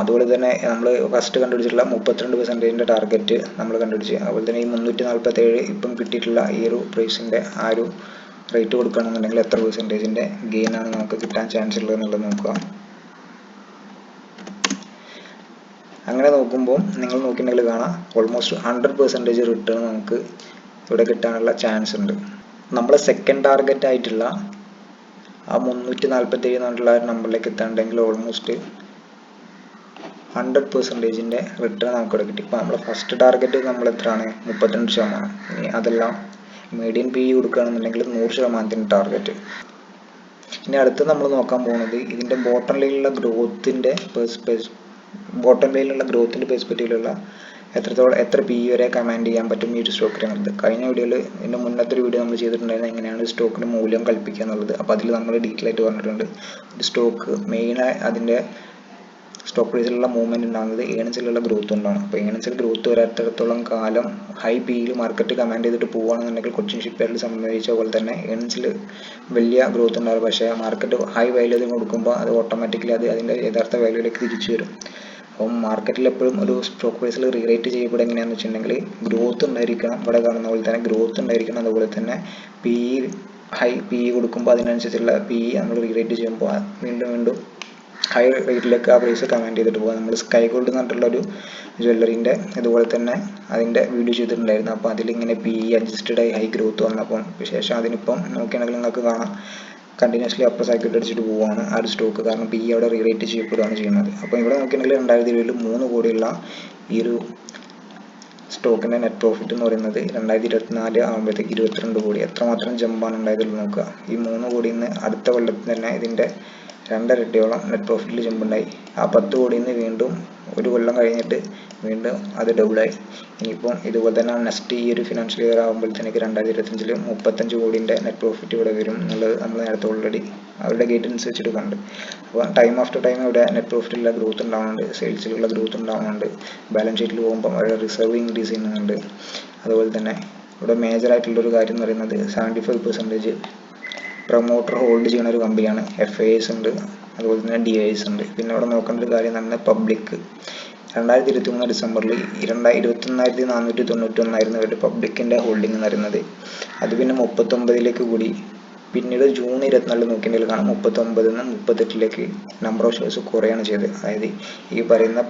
A: അതുപോലെ തന്നെ നമ്മൾ ഫസ്റ്റ് കണ്ടുപിടിച്ചിട്ടുള്ള 32%ൻ്റെ ടാർഗറ്റ് നമ്മൾ കണ്ടുപിടിച്ച്, അതുപോലെ തന്നെ ഈ 347 ഇപ്പം കിട്ടിയിട്ടുള്ള ഈ ഒരു പ്രൈസിൻ്റെ ആ ഒരു റേറ്റ് കൊടുക്കുകയാണെന്നുണ്ടെങ്കിൽ എത്ര പെർസെൻറ്റേജിൻ്റെ ഗെയിനാണ് നമുക്ക് കിട്ടാൻ ചാൻസ് ഉള്ളത് എന്നുള്ളത് നോക്കുക. അങ്ങനെ നോക്കുമ്പോൾ നിങ്ങൾ നോക്കിയിട്ടുണ്ടെങ്കിൽ കാണാം ഓൾമോസ്റ്റ് 100% റിട്ടേൺ നമുക്ക് ഇവിടെ കിട്ടാനുള്ള ചാൻസ് ഉണ്ട്. നമ്മളെ സെക്കൻഡ് ടാർഗറ്റ് ആയിട്ടുള്ള ആ 347 എന്നുള്ള നമ്പറിലേക്ക് എത്താണ്ടെങ്കിൽ ഓൾമോസ്റ്റ് 100% റിട്ടേൺ നമുക്ക് ഇവിടെ കിട്ടി. ഇപ്പോൾ നമ്മുടെ ഫസ്റ്റ് ടാർഗറ്റ് നമ്മൾ എത്രയാണ് 32%. ഇനി അതെല്ലാം മീഡിയൻ PE കൊടുക്കുകയാണെന്നുണ്ടെങ്കിൽ 100% ടാർഗറ്റ്. ഇനി അടുത്ത് നമ്മൾ നോക്കാൻ പോകുന്നത് ഇതിൻ്റെ ബോട്ടം ലൈനിലുള്ള ഗ്രോത്തിൻ്റെ പെർസ്പെക്റ്റീവിലുള്ള എത്ര PE വരെ കമാൻഡ് ചെയ്യാൻ പറ്റും ഈ ഒരു സ്റ്റോക്കിനുള്ളത്. കഴിഞ്ഞ വീഡിയോയിൽ ഇതിൻ്റെ മുന്നത്തെ ഒരു വീഡിയോ നമ്മൾ ചെയ്തിട്ടുണ്ടായിരുന്നു എങ്ങനെയാണ് സ്റ്റോക്കിന് മൂല്യം കൽപ്പിക്കുക എന്നുള്ളത്. അപ്പോൾ അതിൽ നമ്മൾ ഡീറ്റെയിൽ ആയിട്ട് പറഞ്ഞിട്ടുണ്ട്. ഒരു സ്റ്റോക്ക് മെയിനായി അതിൻ്റെ സ്റ്റോക്ക് പ്രൈസിലുള്ള മൂവ്മെൻറ്റ് ഉണ്ടാകുന്നത് ഏണിങ്സിലുള്ള ഗ്രോത്ത് കൊണ്ടാണ്. അപ്പോൾ ഏണിങ്സിൽ ഗ്രോത്ത് വരാത്തിടത്തോളം കാലം ഹൈ PE മാർക്കറ്റ് കമാൻഡ് ചെയ്തിട്ട് പോകുകയാണെന്നുണ്ടെങ്കിൽ കൊച്ചിൻ ഷിപ്പ്യാർഡിൽ സംബന്ധിച്ച പോലെ തന്നെ ഏണിങ്സിൽ വലിയ ഗ്രോത്ത് ഉണ്ടാകും. പക്ഷേ മാർക്കറ്റ് ഹൈ വാല്യൂ കൊടുക്കുമ്പോൾ അത് ഓട്ടോമാറ്റിക്കലി അതിൻ്റെ യഥാർത്ഥ വാല്യൂയിലേക്ക് തിരിച്ചു വരും. അപ്പം മാർക്കറ്റിൽ എപ്പോഴും ഒരു സ്റ്റോക്ക് പ്രൈസിൽ റീറേറ്റ് ചെയ്യപ്പെടുക എങ്ങനെയാണെന്ന് വെച്ചിട്ടുണ്ടെങ്കിൽ ഗ്രോത്ത് ഉണ്ടായിരിക്കണം, ഇവിടെ കാണുന്ന പോലെ തന്നെ ഗ്രോത്ത് ഉണ്ടായിരിക്കണം. അതുപോലെ തന്നെ ഹൈ PE കൊടുക്കുമ്പോൾ അതിനനുസരിച്ചുള്ള PE നമ്മൾ റീറേറ്റ് ചെയ്യുമ്പോൾ വീണ്ടും ഹൈ റേറ്റിലേക്ക് ആ പ്രൈസ് കമാൻഡ് ചെയ്തിട്ട് പോകുക. നമ്മൾ സ്കൈ ഗോൾഡ് എന്ന് പറഞ്ഞിട്ടുള്ളൊരു ജ്വല്ലറിൻ്റെ ഇതുപോലെ തന്നെ അതിൻ്റെ വീഡിയോ ചെയ്തിട്ടുണ്ടായിരുന്നു. അപ്പോൾ അതിലിങ്ങനെ PE അഡ്ജസ്റ്റഡ് ആയി ഹൈ ഗ്രോത്ത് വന്നപ്പം ശേഷം അതിനിപ്പം നോക്കുകയാണെങ്കിൽ നിങ്ങൾക്ക് കാണാം കണ്ടിന്യൂസ്ലി അപ്പർ സർക്യൂട്ട് അടിച്ചിട്ട് പോവുകയാണ് ആ ഒരു സ്റ്റോക്ക്. കാരണം PE അവിടെ റീറേറ്റ് ചെയ്യപ്പെടുകയാണ് ചെയ്യുന്നത്. അപ്പോൾ ഇവിടെ നോക്കുകയാണെങ്കിൽ 2020 3 കോടിയുള്ള ഈ ഒരു സ്റ്റോക്കിൻ്റെ നെറ്റ് പ്രോഫിറ്റ് എന്ന് പറയുന്നത് 2024 ആകുമ്പോഴത്തേക്ക് 22 കോടി. എത്രമാത്രം ജമ്പാണ് ഉണ്ടായതിൽ നോക്കുക. ഈ 3 കോടിയിൽ നിന്ന് അടുത്ത കൊല്ലത്തിൽ തന്നെ ഇതിൻ്റെ 2 ഇരട്ടിയോളം നെറ്റ് പ്രോഫിറ്റിൽ ജമ്പുണ്ടായി. ആ 10 കോടിയിൽ നിന്ന് വീണ്ടും ഒരു കൊല്ലം കഴിഞ്ഞിട്ട് വീണ്ടും അത് ഡബിളായി. ഇനിയിപ്പം ഇതുപോലെ തന്നെ നെക്സ്റ്റ് ഈ ഒരു ഫിനാൻഷ്യൽ ഇയർ ആകുമ്പോഴത്തേക്ക് 2025 35 കോടിൻ്റെ നെറ്റ് പ്രോഫിറ്റ് ഇവിടെ വരും എന്നുള്ളത് നമ്മൾ നേരത്തെ ഓൾറെഡി അവരുടെ ഗൈഡൻസ് വെച്ചിട്ട് കണ്ടു. അപ്പോൾ ടൈം ആഫ്റ്റർ ടൈം ഇവിടെ നെറ്റ് പ്രോഫിറ്റിലുള്ള ഗ്രോത്ത് ഉണ്ടാകുന്നുണ്ട്, സെയിൽസിലുള്ള ഗ്രോത്ത് ഉണ്ടാകുന്നുണ്ട്. ബാലൻസ് ഷീറ്റിൽ പോകുമ്പോൾ അവരുടെ റിസർവ് ഇൻക്രീസ് ചെയ്യുന്നുണ്ട്. അതുപോലെ തന്നെ ഇവിടെ മേജറായിട്ടുള്ളൊരു കാര്യം എന്ന് പറയുന്നത് 75% പ്രൊമോട്ടർ ഹോൾഡ് ചെയ്യുന്ന ഒരു കമ്പനിയാണ്. FIs ഉണ്ട്, അതുപോലെ തന്നെ DIs ഉണ്ട്. പിന്നെ ഇവിടെ നോക്കേണ്ട ഒരു കാര്യം എന്ന് പറഞ്ഞാൽ പബ്ലിക് 2023 ഡിസംബറിൽ 21,491 ഇവരുടെ പബ്ലിക്കിൻ്റെ ഹോൾഡിംഗ് എന്ന് പറയുന്നത്. അത് പിന്നെ 39 കൂടി. പിന്നീട് ജൂൺ 24 നോക്കിയിട്ടുണ്ടെങ്കിൽ കാണാം 39 നിന്ന് 38 നമ്പർ ഓഫ് ഷെയർസ് കുറയാണ് ചെയ്തത്. അതായത് ഈ പറയുന്ന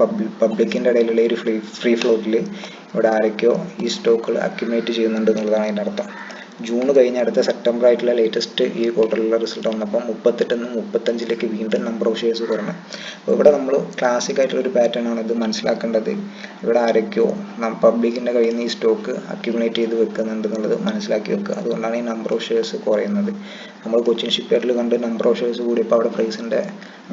A: പബ്ലിക്കിൻ്റെ ഇടയിലുള്ള ഒരു ഫ്രീ ഫ്ലോട്ടിൽ ഇവിടെ ആരൊക്കെയോ ഈ സ്റ്റോക്കുകൾ അക്യുമുലേറ്റ് ചെയ്യുന്നുണ്ട് എന്നുള്ളതാണ് അതിൻ്റെ അർത്ഥം. ജൂൺ കഴിഞ്ഞ അടുത്ത സെപ്റ്റംബർ ആയിട്ടുള്ള ലേറ്റസ്റ്റ് ഈ ക്വാർട്ടറിലുള്ള റിസൾട്ട് വന്നപ്പോൾ 38 നിന്ന് 35 വീണ്ടും നമ്പർ ഓഫ് ഷെയർസ് കുറഞ്ഞു. അപ്പോൾ ഇവിടെ നമ്മൾ ക്ലാസിക് ആയിട്ടുള്ളൊരു പാറ്റേൺ ആണ് ഇത് മനസ്സിലാക്കേണ്ടത്. ഇവിടെ ആരൊക്കെയോ പബ്ലിക്കിൻ്റെ കയ്യിൽ നിന്ന് ഈ സ്റ്റോക്ക് അക്യുമുലേറ്റ് ചെയ്ത് വെക്കുന്നുണ്ട് എന്നുള്ളത് മനസ്സിലാക്കി വെക്കുക. അതുകൊണ്ടാണ് ഈ നമ്പർ ഓഫ് ഷെയർസ് കുറയുന്നത്. നമ്മൾ കൊച്ചിൻ ഷിപ്പ്യാർഡിൽ കണ്ട് നമ്പർ ഓഫ് ഷെയർസ് കൂടിയപ്പോൾ അവിടെ പ്രൈസിൻ്റെ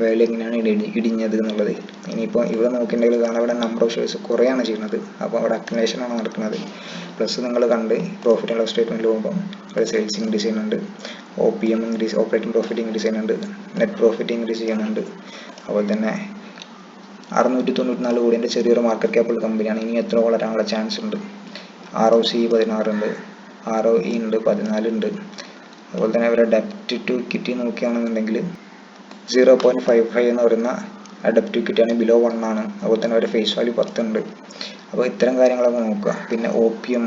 A: വാല്യൂ എങ്ങനെയാണ് ഇടിഞ്ഞത് എന്നുള്ളത്. ഇനിയിപ്പോൾ ഇവിടെ നോക്കിയിട്ടുണ്ടെങ്കിൽ കാണാം ഇവിടെ നമ്പർ ഓഫ് ഷെയർസ് കുറയാണ് ചെയ്യുന്നത്. അപ്പോൾ അവിടെ അക്യുമുലേഷനാണ് നടക്കുന്നത്. പ്ലസ് നിങ്ങൾ കണ്ട് പ്രോഫിറ്റ് ആൻഡ് ലോസ് സ്റ്റേറ്റ്മെൻറ്റിൽ പോകുമ്പോൾ ഇവിടെ സെയിൽസ് ഇൻക്രീസ് ചെയ്യുന്നുണ്ട്, OPM increase, operating profit increase ചെയ്യുന്നുണ്ട്, നെറ്റ് പ്രോഫിറ്റ് ഇൻക്രീസ് ചെയ്യുന്നുണ്ട്. അതുപോലെ തന്നെ 694 കോടിൻ്റെ ചെറിയൊരു മാർക്കറ്റ് ക്യാപ്പുള്ള കമ്പനിയാണ്. ഇനി എത്ര വളരാനുള്ള ചാൻസ് ഉണ്ട്. ROCE 16 ഉണ്ട്, ROE ഉണ്ട് 14 ഉണ്ട്. അതുപോലെ തന്നെ അവരുടെ ഡെപ്റ്റ് ടു ഇക്വിറ്റി നോക്കുകയാണെന്നുണ്ടെങ്കിൽ 0.55 എന്ന് പറയുന്ന ഡെപ്റ്റ് ടു ഇക്വിറ്റിയാണ്, ബിലോ 1 ആണ്. അതുപോലെ തന്നെ അവരുടെ ഫേസ് വാല്യൂ 10 ഉണ്ട്. അപ്പോൾ ഇത്തരം കാര്യങ്ങളൊക്കെ നോക്കുക. പിന്നെ OPM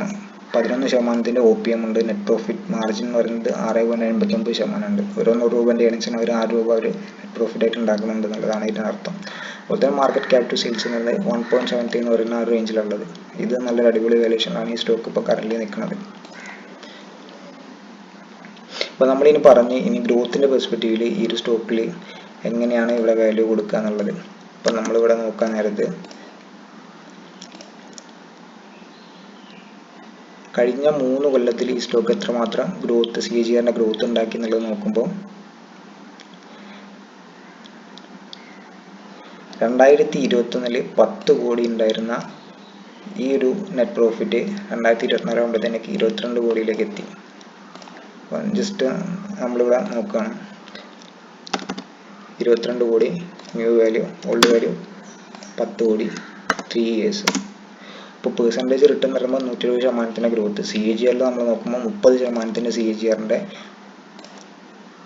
A: 11% OPM ഉണ്ട്. നെറ്റ് പ്രോഫിറ്റ് മാർജിൻ എന്ന് പറയുന്നത് 6.89% ഉണ്ട്. ഓരോ 100 രൂപേൻ്റെ ഏണിങ്സിന് അവർ 6 രൂപ അവർ നെറ്റ് പ്രോഫിറ്റ് ആയിട്ട് ഉണ്ടാക്കുന്നുണ്ട് എന്നുള്ളതാണ് ഇതിൻ്റെ അർത്ഥം. അതുപോലെ തന്നെ മാർക്കറ്റ് ക്യാപ് ടു സെയിൽസ് എന്നത് 1.73 എന്ന് പറയുന്ന ആ ഒരു റേഞ്ചിലുള്ളത്. ഇത് നല്ലൊരു അടിപൊളി വാല്യൂഷനാണ് ഈ സ്റ്റോക്ക് ഇപ്പോൾ കറൻറ്റ്ലി നിൽക്കുന്നത്. അപ്പോൾ നമ്മളിനി പറഞ്ഞ് ഇനി ഗ്രോത്തിൻ്റെ പെർസ്പെക്റ്റീവിൽ ഈ ഒരു സ്റ്റോക്കിൽ എങ്ങനെയാണ് ഇവിടെ വാല്യൂ കൊടുക്കുക എന്നുള്ളത്. അപ്പോൾ നമ്മളിവിടെ നോക്കാൻ നേരത്ത് കഴിഞ്ഞ 3 കൊല്ലത്തിൽ ഈ സ്റ്റോക്ക് എത്രമാത്രം ഗ്രോത്ത് CAGR ഗ്രോത്ത് ഉണ്ടാക്കി എന്നുള്ളത് നോക്കുമ്പോൾ 2021 10 കോടി ഉണ്ടായിരുന്ന ഈ ഒരു നെറ്റ് പ്രോഫിറ്റ് 2024 ആകുമ്പോഴത്തേക്ക് 22 കോടിയിലേക്ക് എത്തി. അപ്പം ജസ്റ്റ് നമ്മളിവിടെ നോക്കുകയാണ് 22 കോടി ന്യൂ വാല്യൂ, ഓൾഡ് വാല്യൂ 10 കോടി 3 years. ഇപ്പോൾ പെർസെൻറ്റേജ് റിട്ടേൺ പറയുമ്പോൾ 120% ഗ്രോത്ത്. CAGR നമ്മൾ നോക്കുമ്പോൾ 30% CAGR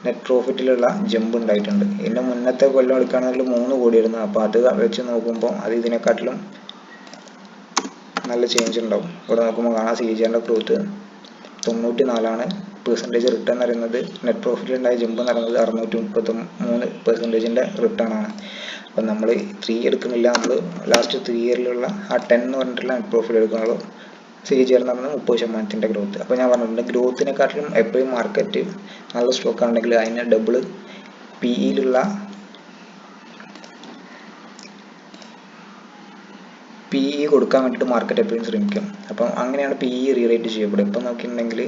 A: നെറ്റ് പ്രോഫിറ്റിലുള്ള ജമ്പ് ഉണ്ടായിട്ടുണ്ട്. ഇതിൻ്റെ മുന്നത്തെ കൊല്ലം എടുക്കുകയാണെങ്കിൽ 3 കോടിയായിരുന്നു. അപ്പോൾ അത് വെച്ച് നോക്കുമ്പോൾ അത് ഇതിനെക്കാട്ടിലും നല്ല ചേഞ്ച് ഉണ്ടാവും. ഇവിടെ നോക്കുമ്പോൾ കാണാം CAGR ഗ്രോത്ത് 94%. പെർസെൻറ്റേജ് റിട്ടേൺ എന്ന് പറയുന്നത് നെറ്റ് പ്രോഫിറ്റിലുണ്ടായ ജമ്പ് എന്ന് പറയുന്നത് 633% റിട്ടേൺ ആണ്. അപ്പം നമ്മൾ 3 എടുക്കുന്നില്ല, നമ്മൾ ലാസ്റ്റ് 3 ഇയറിലുള്ള ആ 10 എന്ന് പറഞ്ഞിട്ടുള്ള നെറ്റ് പ്രോഫിറ്റ് എടുക്കുന്നുള്ളൂ. CAGR എന്ന് പറയുന്നത് 30% ഗ്രോത്ത്. അപ്പോൾ ഞാൻ പറഞ്ഞിട്ടുണ്ട് ഗ്രോത്തിനെക്കാട്ടിലും എപ്പോഴും മാർക്കറ്റ് നല്ല സ്റ്റോക്ക് ആണെങ്കിൽ അതിന് ഡബിൾ PE കൊടുക്കാൻ വേണ്ടിയിട്ട് മാർക്കറ്റ് എപ്പോഴും ശ്രമിക്കും. അപ്പം അങ്ങനെയാണ് PE റീറേറ്റ് ചെയ്യപ്പെടുക. ഇപ്പം നോക്കിയിട്ടുണ്ടെങ്കിൽ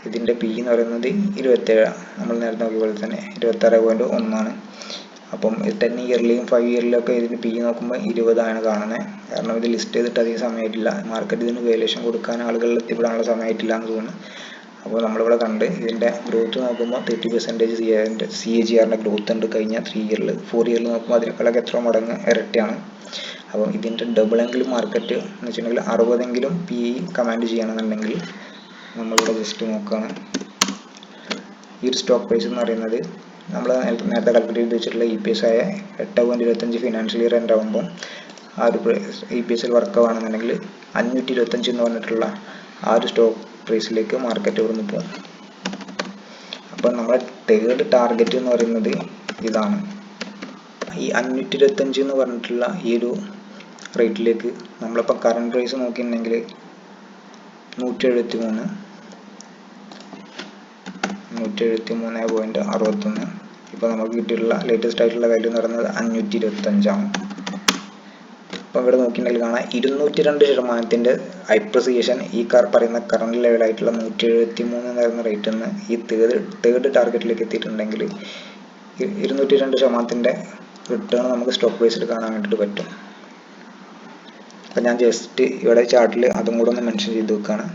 A: ഇതിൻ്റെ PE എന്ന് പറയുന്നത് 27, നമ്മൾ നേരത്തെ നോക്കിയ പോലെ തന്നെ 26.1 അപ്പം 10 ഇയറിലെയും 5 ഇയറിലൊക്കെ ഇതിന് PE നോക്കുമ്പോൾ 20 കാണുന്നത്. കാരണം ഇത് ലിസ്റ്റ് ചെയ്തിട്ട് അധികം സമയമായിട്ടില്ല, മാർക്കറ്റ് ഇതിന് വാല്യൂഷൻ കൊടുക്കാൻ ആളുകളിൽ എത്തിപ്പെടാനുള്ള സമയമായിട്ടില്ല എന്ന് തോന്നുന്നു. അപ്പോൾ നമ്മളിവിടെ കണ്ട് ഇതിൻ്റെ ഗ്രോത്ത് നോക്കുമ്പോൾ 30% CAGR ഗ്രോത്ത് ഉണ്ട് കഴിഞ്ഞ 3 ഇയറിൽ. 4 ഇയറിൽ നോക്കുമ്പോൾ അതിനേക്കാളൊക്കെ എത്ര മടങ്ങ് ഇരട്ടിയാണ്. അപ്പോൾ ഇതിൻ്റെ ഡബിളെങ്കിലും മാർക്കറ്റ് എന്ന് വെച്ചിട്ടുണ്ടെങ്കിൽ 60 PE കമാൻഡ് ചെയ്യണമെന്നുണ്ടെങ്കിൽ നമ്മളിവിടെ ജസ്റ്റ് നോക്കുകയാണ്. ഈ ഒരു സ്റ്റോക്ക് പ്രൈസ് എന്ന് പറയുന്നത് നമ്മൾ നേരത്തെ കാൽക്കുലേറ്റ് ചെയ്ത് വെച്ചിട്ടുള്ള EPS ആയ 8.25 ഫിനാൻഷ്യൽ ഇയർ എൻഡ് ആകുമ്പോൾ ആ ഒരു EPS വർക്ക് ആവുകയാണെന്നുണ്ടെങ്കിൽ 525 എന്ന് പറഞ്ഞിട്ടുള്ള ആ ഒരു സ്റ്റോക്ക് പ്രൈസിലേക്ക് മാർക്കറ്റ് ഇവിടെ നിന്ന് പോകും. അപ്പം നമ്മുടെ തേർഡ് ടാർഗറ്റ് എന്ന് പറയുന്നത് ഇതാണ്. ഈ 525 എന്ന് പറഞ്ഞിട്ടുള്ള ഈ ഒരു റേറ്റിലേക്ക് നമ്മളിപ്പോൾ കറണ്ട് പ്രൈസ് നോക്കിയിട്ടുണ്ടെങ്കിൽ 173.61. ഇപ്പോൾ നമുക്ക് കിട്ടിയിട്ടുള്ള ലേറ്റസ്റ്റ് ആയിട്ടുള്ള വാല്യൂ എന്ന് പറയുന്നത് 525. അപ്പോൾ ഇവിടെ നോക്കിയിട്ടുണ്ടെങ്കിൽ കാണാം 202% അപ്രിസിയേഷൻ ഈ പറയുന്ന കറണ്ട് ലെവലായിട്ടുള്ള 173 എന്ന് പറയുന്ന റേറ്റിൽ നിന്ന് ഈ തേർഡ് ടാർഗറ്റിലേക്ക് എത്തിയിട്ടുണ്ടെങ്കിൽ 202% റിട്ടേൺ നമുക്ക് സ്റ്റോക്ക് പ്രൈസിൽ കാണാൻ വേണ്ടിയിട്ട് പറ്റും. അപ്പം ഞാൻ ജസ്റ്റ് ഇവിടെ ചാർട്ടിൽ അതും കൂടെ ഒന്ന് മെൻഷൻ ചെയ്ത് വെക്കുകയാണ്.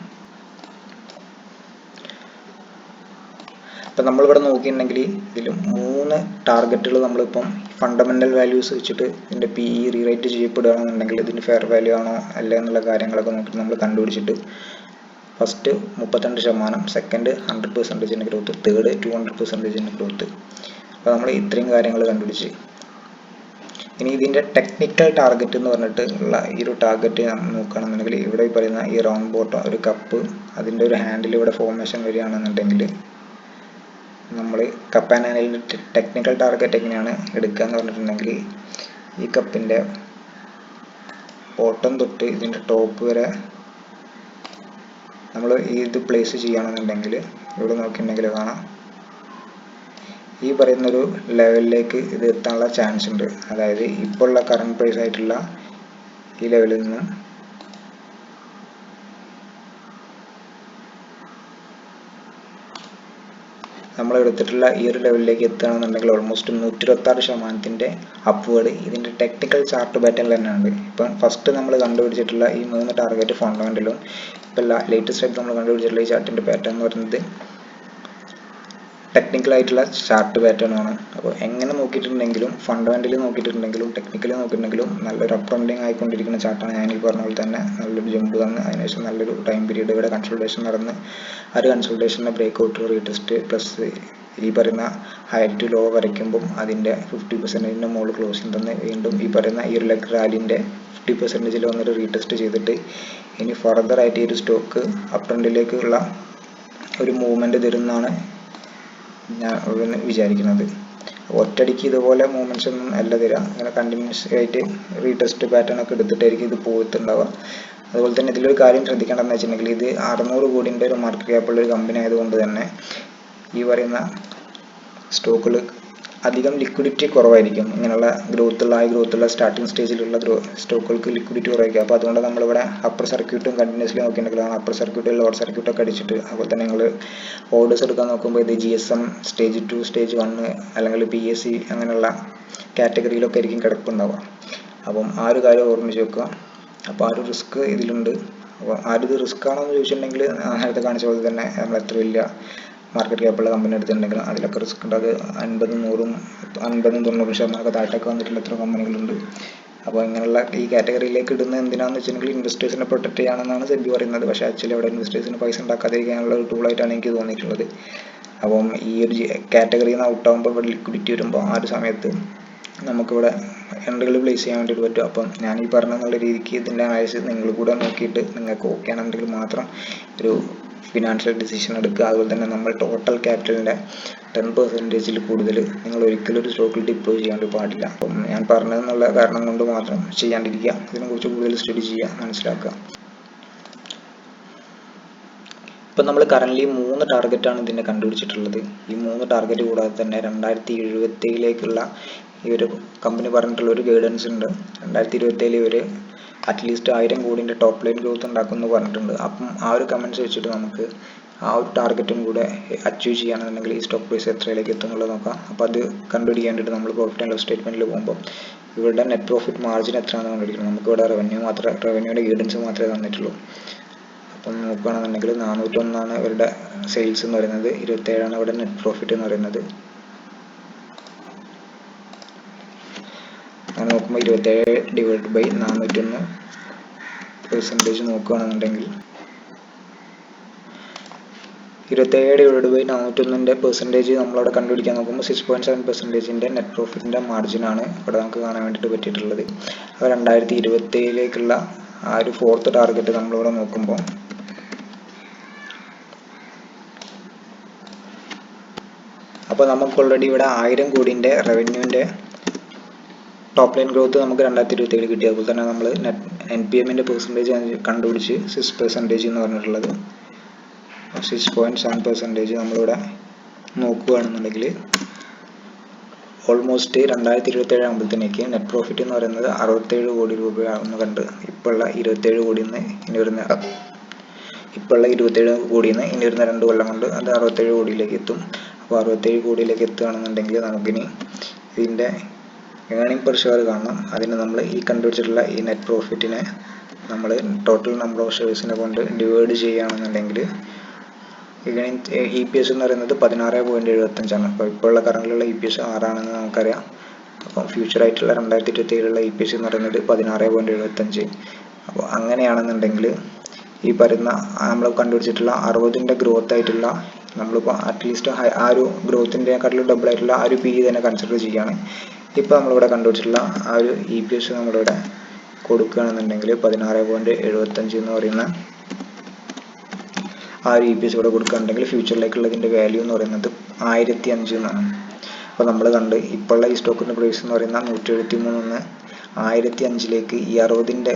A: അപ്പം നമ്മളിവിടെ നോക്കിയിട്ടുണ്ടെങ്കിൽ ഇതിൽ 3 ടാർഗറ്റുകൾ നമ്മളിപ്പം ഫണ്ടമെൻ്റൽ വാല്യൂസ് വെച്ചിട്ട് ഇതിൻ്റെ PE റീറേറ്റ് ചെയ്യപ്പെടുകയാണെന്നുണ്ടെങ്കിൽ ഇതിന് ഫെയർ വാല്യൂ ആണോ അല്ല എന്നുള്ള കാര്യങ്ങളൊക്കെ നോക്കിയിട്ട് നമ്മൾ കണ്ടുപിടിച്ചിട്ട് first 32%, second 100% growth, third 200% growth. അപ്പോൾ നമ്മൾ ഇത്രയും കാര്യങ്ങൾ കണ്ടുപിടിച്ച് ഇനി ഇതിൻ്റെ ടെക്നിക്കൽ ടാർഗറ്റ് എന്ന് പറഞ്ഞിട്ട് ഉള്ള ഈ ഒരു ടാർഗറ്റ് നോക്കുകയാണെന്നുണ്ടെങ്കിൽ ഇവിടെ ഈ പറയുന്ന ഈ റൗണ്ട് ബോട്ടം ഒരു കപ്പ് അതിൻ്റെ ഒരു ഹാൻഡിൽ ഇവിടെ ഫോർമേഷൻ വരികയാണെന്നുണ്ടെങ്കിൽ നമ്മൾ കപ്പ് ആൻഡ് ഹാൻഡിലിൻ്റെ ടെക്നിക്കൽ ടാർഗറ്റ് എങ്ങനെയാണ് എടുക്കുക എന്ന് പറഞ്ഞിട്ടുണ്ടെങ്കിൽ ഈ കപ്പിൻ്റെ ബോട്ടം തൊട്ട് ഇതിൻ്റെ ടോപ്പ് വരെ നമ്മൾ ഇത് പ്ലേസ് ചെയ്യുകയാണെന്നുണ്ടെങ്കിൽ ഇവിടെ നോക്കിയിട്ടുണ്ടെങ്കിൽ കാണാം ഈ പറയുന്നൊരു ലെവലിലേക്ക് ഇത് എത്താനുള്ള ചാൻസ് ഉണ്ട്. അതായത് ഇപ്പോൾ ഉള്ള കറണ്ട് പ്രൈസ് ആയിട്ടുള്ള ഈ ലെവലിൽ നിന്ന് നമ്മൾ എടുത്തിട്ടുള്ള ഈ ഒരു ലെവലിലേക്ക് എത്തുകയാണെന്നുണ്ടെങ്കിൽ ഓൾമോസ്റ്റ് 126% അപ്വേർഡ് ഇതിൻ്റെ ടെക്നിക്കൽ ചാർട്ട് പാറ്റേണിൽ തന്നെയാണ്. ഇപ്പം ഫസ്റ്റ് നമ്മൾ കണ്ടുപിടിച്ചിട്ടുള്ള ഈ 3 ടാർഗറ്റ് ഫണ്ടമെൻ്റലും ഇപ്പം ലേറ്റസ്റ്റ് ആയിട്ട് നമ്മൾ കണ്ടുപിടിച്ചിട്ടുള്ള ഈ ചാർട്ടിൻ്റെ പാറ്റേൺ എന്ന് പറയുന്നത് ടെക്നിക്കലായിട്ടുള്ള ചാർട്ട് പാറ്റേൺ ആണ്. അപ്പോൾ എങ്ങനെ നോക്കിയിട്ടുണ്ടെങ്കിലും ഫണ്ടമെൻ്റലി നോക്കിയിട്ടുണ്ടെങ്കിലും ടെക്നിക്കലി നോക്കിയിട്ടുണ്ടെങ്കിലും നല്ലൊരു അപ്പ് ട്രെൻഡിങ് ആയിക്കൊണ്ടിരിക്കുന്ന ചാർട്ടാണ്. ഞാൻ ഈ പറഞ്ഞ പോലെ തന്നെ നല്ലൊരു ജമ്പ് തന്ന് അതിനുശേഷം നല്ലൊരു ടൈം പീരീഡ് ഇവിടെ കൺസൾട്ടേഷൻ നടന്ന് ആ ഒരു കൺസൾട്ടേഷൻ്റെ ബ്രേക്ക് ഔട്ട് റീടെസ്റ്റ് പ്ലസ് ഈ പറയുന്ന ഹൈ ടു ലോ വരയ്ക്കുമ്പം അതിൻ്റെ 50% മുകളിൽ ക്ലോസിംഗ് തന്ന് വീണ്ടും ഈ പറയുന്ന ഈ ഒരു ലെഗ് റാലിൻ്റെ 50% വന്നൊരു റീടെസ്റ്റ് ചെയ്തിട്ട് ഇനി ഫർദർ ആയിട്ട് ഈ ഒരു സ്റ്റോക്ക് അപ്പ് ട്രെൻഡിലേക്കുള്ള ഒരു മൂവ്മെൻറ്റ് തരുന്നതാണ് ഞാൻ വിചാരിക്കുന്നത്. ഒറ്റയടിക്ക് ഇതുപോലെ മൂവ്മെൻറ്റ്സ് ഒന്നും അല്ല തരിക, അങ്ങനെ കണ്ടിന്യൂസ് ആയിട്ട് റീടെസ്റ്റ് പാറ്റേൺ ഒക്കെ എടുത്തിട്ടായിരിക്കും ഇത് പോയിട്ടുണ്ടാവുക. അതുപോലെ തന്നെ ഇതിലൊരു കാര്യം ശ്രദ്ധിക്കേണ്ടതെന്ന് വെച്ചിട്ടുണ്ടെങ്കിൽ ഇത് 600 കോടിൻ്റെ ഒരു മാർക്കറ്റ് ക്യാപ്പുള്ള ഒരു കമ്പനി ആയതുകൊണ്ട് തന്നെ ഈ പറയുന്ന സ്റ്റോക്കുകൾ അധികം ലിക്വിഡിറ്റി കുറവായിരിക്കും. ഇങ്ങനെയുള്ള ഹൈ ഗ്രോത്തുള്ള സ്റ്റാർട്ടിങ് സ്റ്റേജിലുള്ള സ്റ്റോക്കുകൾക്ക് ലിക്വിഡിറ്റി കുറവായിരിക്കും. അപ്പോൾ അതുകൊണ്ട് നമ്മളിവിടെ അപ്പർ സർക്യൂട്ടും കണ്ടിന്യൂസ്ലി നോക്കിയിട്ടുണ്ടെങ്കിൽ അപ്പർ സർക്യൂട്ട് ലോവർ സർക്യൂട്ടൊക്കെ അടിച്ചിട്ട് അതുപോലെ തന്നെ നിങ്ങൾ ഓർഡേഴ്സ് എടുക്കാൻ നോക്കുമ്പോൾ ഇത് GSM സ്റ്റേജ് 2 സ്റ്റേജ് 1 അല്ലെങ്കിൽ PSE അങ്ങനെയുള്ള കാറ്റഗറിയിലൊക്കെ ആയിരിക്കും കിടപ്പുണ്ടാവുക. അപ്പം ആ ഒരു കാര്യം ഓർമ്മിച്ച് വെക്കുക. അപ്പോൾ ആ ഒരു റിസ്ക് ഇതിലുണ്ട്. അപ്പോൾ ആരും ഇത് റിസ്ക് ആണോ എന്ന് ചോദിച്ചിട്ടുണ്ടെങ്കിൽ നേരത്തെ കാണിച്ച പോലെ തന്നെ നമ്മൾ എത്ര വലിയ മാർക്കറ്റ് ക്യാപ്പുള്ള കമ്പനി എടുത്തിട്ടുണ്ടെങ്കിൽ അതിലൊക്കെ റിസ്ക് ഉണ്ട്. അത് 50-90% താഴേക്ക് വന്നിട്ടുള്ള എത്ര കമ്പനികളുണ്ട്. അപ്പോൾ ഇങ്ങനെയുള്ള ഈ കാറ്റഗറിയിലേക്ക് ഇടുന്നത് എന്തിനാണെന്ന് വെച്ചിട്ടുണ്ടെങ്കിൽ ഇൻവെസ്റ്റേഴ്സിനെ പ്രൊട്ടക്ട് ചെയ്യാണെന്നാണ് സെബി പറയുന്നത്. പക്ഷേ ആക്ച്വലി അവിടെ ഇൻവെസ്റ്റേഴ്സിന് പൈസ ഉണ്ടാക്കാതിരിക്കാനുള്ള ഒരു ടൂളായിട്ടാണ് എനിക്ക് തോന്നിയിട്ടുള്ളത്. അപ്പം ഈ ഒരു കാറ്റഗറിയിൽ നിന്ന് ഔട്ട് ആകുമ്പോൾ ഇവിടെ ലിക്വിഡിറ്റി വരുമ്പോൾ ആ ഒരു സമയത്ത് നമുക്കിവിടെ എൻട്രികൾ പ്ലേസ് ചെയ്യാൻ വേണ്ടിയിട്ട് പറ്റും. അപ്പം ഞാൻ ഈ പറഞ്ഞെന്നുള്ള രീതിക്ക് ഇതിൻ്റെ അനാലിസിസ് നിങ്ങൾ കൂടെ നോക്കിയിട്ട് നിങ്ങൾക്ക് ഓക്കെ ആണെന്നുണ്ടെങ്കിൽ മാത്രം ഒരു ഫിനാൻഷ്യൽ ഡിസിഷൻ എടുക്കുക. അതുപോലെ തന്നെ നമ്മൾ ടോട്ടൽ ക്യാപിറ്റലിൻ്റെ 10% കൂടുതൽ നിങ്ങൾ ഒരിക്കലും ഒരു സ്റ്റോക്കിൽ ഡിപ്ലോയ് ചെയ്യാണ്ട് പാടില്ല. അപ്പം ഞാൻ പറഞ്ഞതെന്നുള്ള കാരണം കൊണ്ട് മാത്രം ചെയ്യാണ്ടിരിക്കുക. ഇതിനെക്കുറിച്ച് കൂടുതൽ സ്റ്റഡി ചെയ്യുക, മനസ്സിലാക്കുക. ഇപ്പം നമ്മൾ കറൻ്റ്ലി 3 ടാർഗറ്റാണ് ഇതിനെ കണ്ടുപിടിച്ചിട്ടുള്ളത്. ഈ 3 ടാർഗറ്റ് കൂടാതെ തന്നെ 2027 ഈ ഒരു കമ്പനി പറഞ്ഞിട്ടുള്ള ഒരു ഗൈഡൻസ് ഉണ്ട്. 2027 ഇവർ അറ്റ്ലീസ്റ്റ് 1000 കോടിൻ്റെ ടോപ്പ് ലൈൻ ഗ്രോത്ത് ഉണ്ടാക്കുമെന്ന് പറഞ്ഞിട്ടുണ്ട്. അപ്പം ആ ഒരു കമൻസ് വെച്ചിട്ട് നമുക്ക് ആ ഒരു ടാർഗറ്റും കൂടെ അച്ചീവ് ചെയ്യുകയാണെന്നുണ്ടെങ്കിൽ ഈ സ്റ്റോക്ക് പ്രൈസ് എത്രയിലേക്ക് എത്തും എന്നുള്ളത് നോക്കാം. അപ്പോൾ അത് കണ്ടുപിടിക്കാൻ വേണ്ടിയിട്ട് നമ്മൾ പ്രോഫിറ്റ് ആൻഡ് ലോസ് സ്റ്റേറ്റ്മെൻറ്റിൽ പോകുമ്പോൾ ഇവരുടെ നെറ്റ് പ്രോഫിറ്റ് മാർജിൻ എത്രയാണെന്ന് കണ്ടുപിടിക്കണം. നമുക്കിവിടെ റവന്യൂയുടെ ഗൈഡൻസ് മാത്രമേ തന്നിട്ടുള്ളൂ. അപ്പം നോക്കുകയാണെന്നുണ്ടെങ്കിൽ 401 ഇവരുടെ സെയിൽസ് എന്ന് പറയുന്നത്, 27 ഇവിടെ നെറ്റ് പ്രോഫിറ്റ് എന്ന് പറയുന്നത്. അങ്ങനെ നോക്കുമ്പോൾ 27/401 പെർസെൻറ്റേജ് നോക്കുകയാണെന്നുണ്ടെങ്കിൽ 27/401 പെർസെൻറ്റേജ് നമ്മളവിടെ കണ്ടുപിടിക്കാൻ നോക്കുമ്പോൾ 6.7% നെറ്റ് പ്രോഫിറ്റിൻ്റെ മാർജിനാണ് ഇവിടെ നമുക്ക് കാണാൻ വേണ്ടിയിട്ട് പറ്റിയിട്ടുള്ളത്. അപ്പോൾ 2027 ആ ഒരു 4th ടാർഗറ്റ് നമ്മളിവിടെ നോക്കുമ്പോൾ അപ്പോൾ നമുക്ക് ഓൾറെഡി ഇവിടെ 1000 കോടിൻ്റെ റവന്യൂവിൻ്റെ ടോപ്പ് ലൈൻ ഗ്രോത്ത് നമുക്ക് 2027 കിട്ടി. അതുപോലെ തന്നെ നമ്മൾ NPMൻ്റെ പെർസെൻറ്റേജ് കണ്ടുപിടിച്ച് 6% എന്ന് പറഞ്ഞിട്ടുള്ളത്. 6.7% നമ്മളിവിടെ നോക്കുകയാണെന്നുണ്ടെങ്കിൽ ഓൾമോസ്റ്റ് 2027 ആകുമ്പോഴത്തേക്ക് നെറ്റ് പ്രോഫിറ്റ് എന്ന് പറയുന്നത് 67 കോടി രൂപയാണെന്ന് കണ്ട് ഇപ്പോഴുള്ള 27 കോടിയിൽ നിന്ന് ഇനി വരുന്ന 2 കൊല്ലം കൊണ്ട് അത് 67 കോടിയിലേക്ക് എത്തും. അപ്പോൾ 67 കോടിയിലേക്ക് എത്തുകയാണെന്നുണ്ടെങ്കിൽ നമുക്കിനി ഇതിൻ്റെ ഏർണിംഗ് പെർ ഷെയർ കാണണം. അതിന് നമ്മൾ ഈ കണ്ടുപിടിച്ചിട്ടുള്ള ഈ നെറ്റ് പ്രോഫിറ്റിനെ നമ്മൾ ടോട്ടൽ നമ്പർ ഓഫ് ഷെയർസിനെ കൊണ്ട് ഡിവൈഡ് ചെയ്യുകയാണെന്നുണ്ടെങ്കിൽ EPS എന്ന് പറയുന്നത് 16.75 ആണ്. അപ്പോൾ ഇപ്പോഴുള്ള കറണ്ടിലുള്ള EPS 6 ആണെന്ന് നമുക്കറിയാം. അപ്പം ഫ്യൂച്ചറായിട്ടുള്ള 2027 EPS എന്ന് പറയുന്നത് 16.75. അപ്പോൾ അങ്ങനെയാണെന്നുണ്ടെങ്കിൽ ഈ പറയുന്ന നമ്മൾ കണ്ടുപിടിച്ചിട്ടുള്ള 60ൻ്റെ ഗ്രോത്ത് ആയിട്ടുള്ള നമ്മളിപ്പോൾ അറ്റ്ലീസ്റ്റ് ആ ഒരു ഗ്രോത്തിൻ്റെക്കാട്ടിലും ഡബിൾ ആയിട്ടുള്ള ആ ഒരു PE തന്നെ കൺസിഡർ ചെയ്യുകയാണ്. ഇപ്പോൾ നമ്മളിവിടെ കണ്ടുപിടിച്ചിട്ടുള്ള ആ ഒരു EPS നമ്മളിവിടെ കൊടുക്കുകയാണെന്നുണ്ടെങ്കിൽ 16.75 എന്ന് പറയുന്ന ആ ഒരു EPS ഇവിടെ കൊടുക്കുകയാണെന്നുണ്ടെങ്കിൽ ഫ്യൂച്ചറിലേക്കുള്ളതിൻ്റെ വാല്യൂ എന്ന് പറയുന്നത് 1005 എന്നാണ്. അപ്പോൾ നമ്മൾ കണ്ട് ഇപ്പോഴുള്ള ഈ സ്റ്റോക്കിൻ്റെ പ്രൈസ് എന്ന് പറയുന്ന 173 1005 ഈ 60ൻ്റെ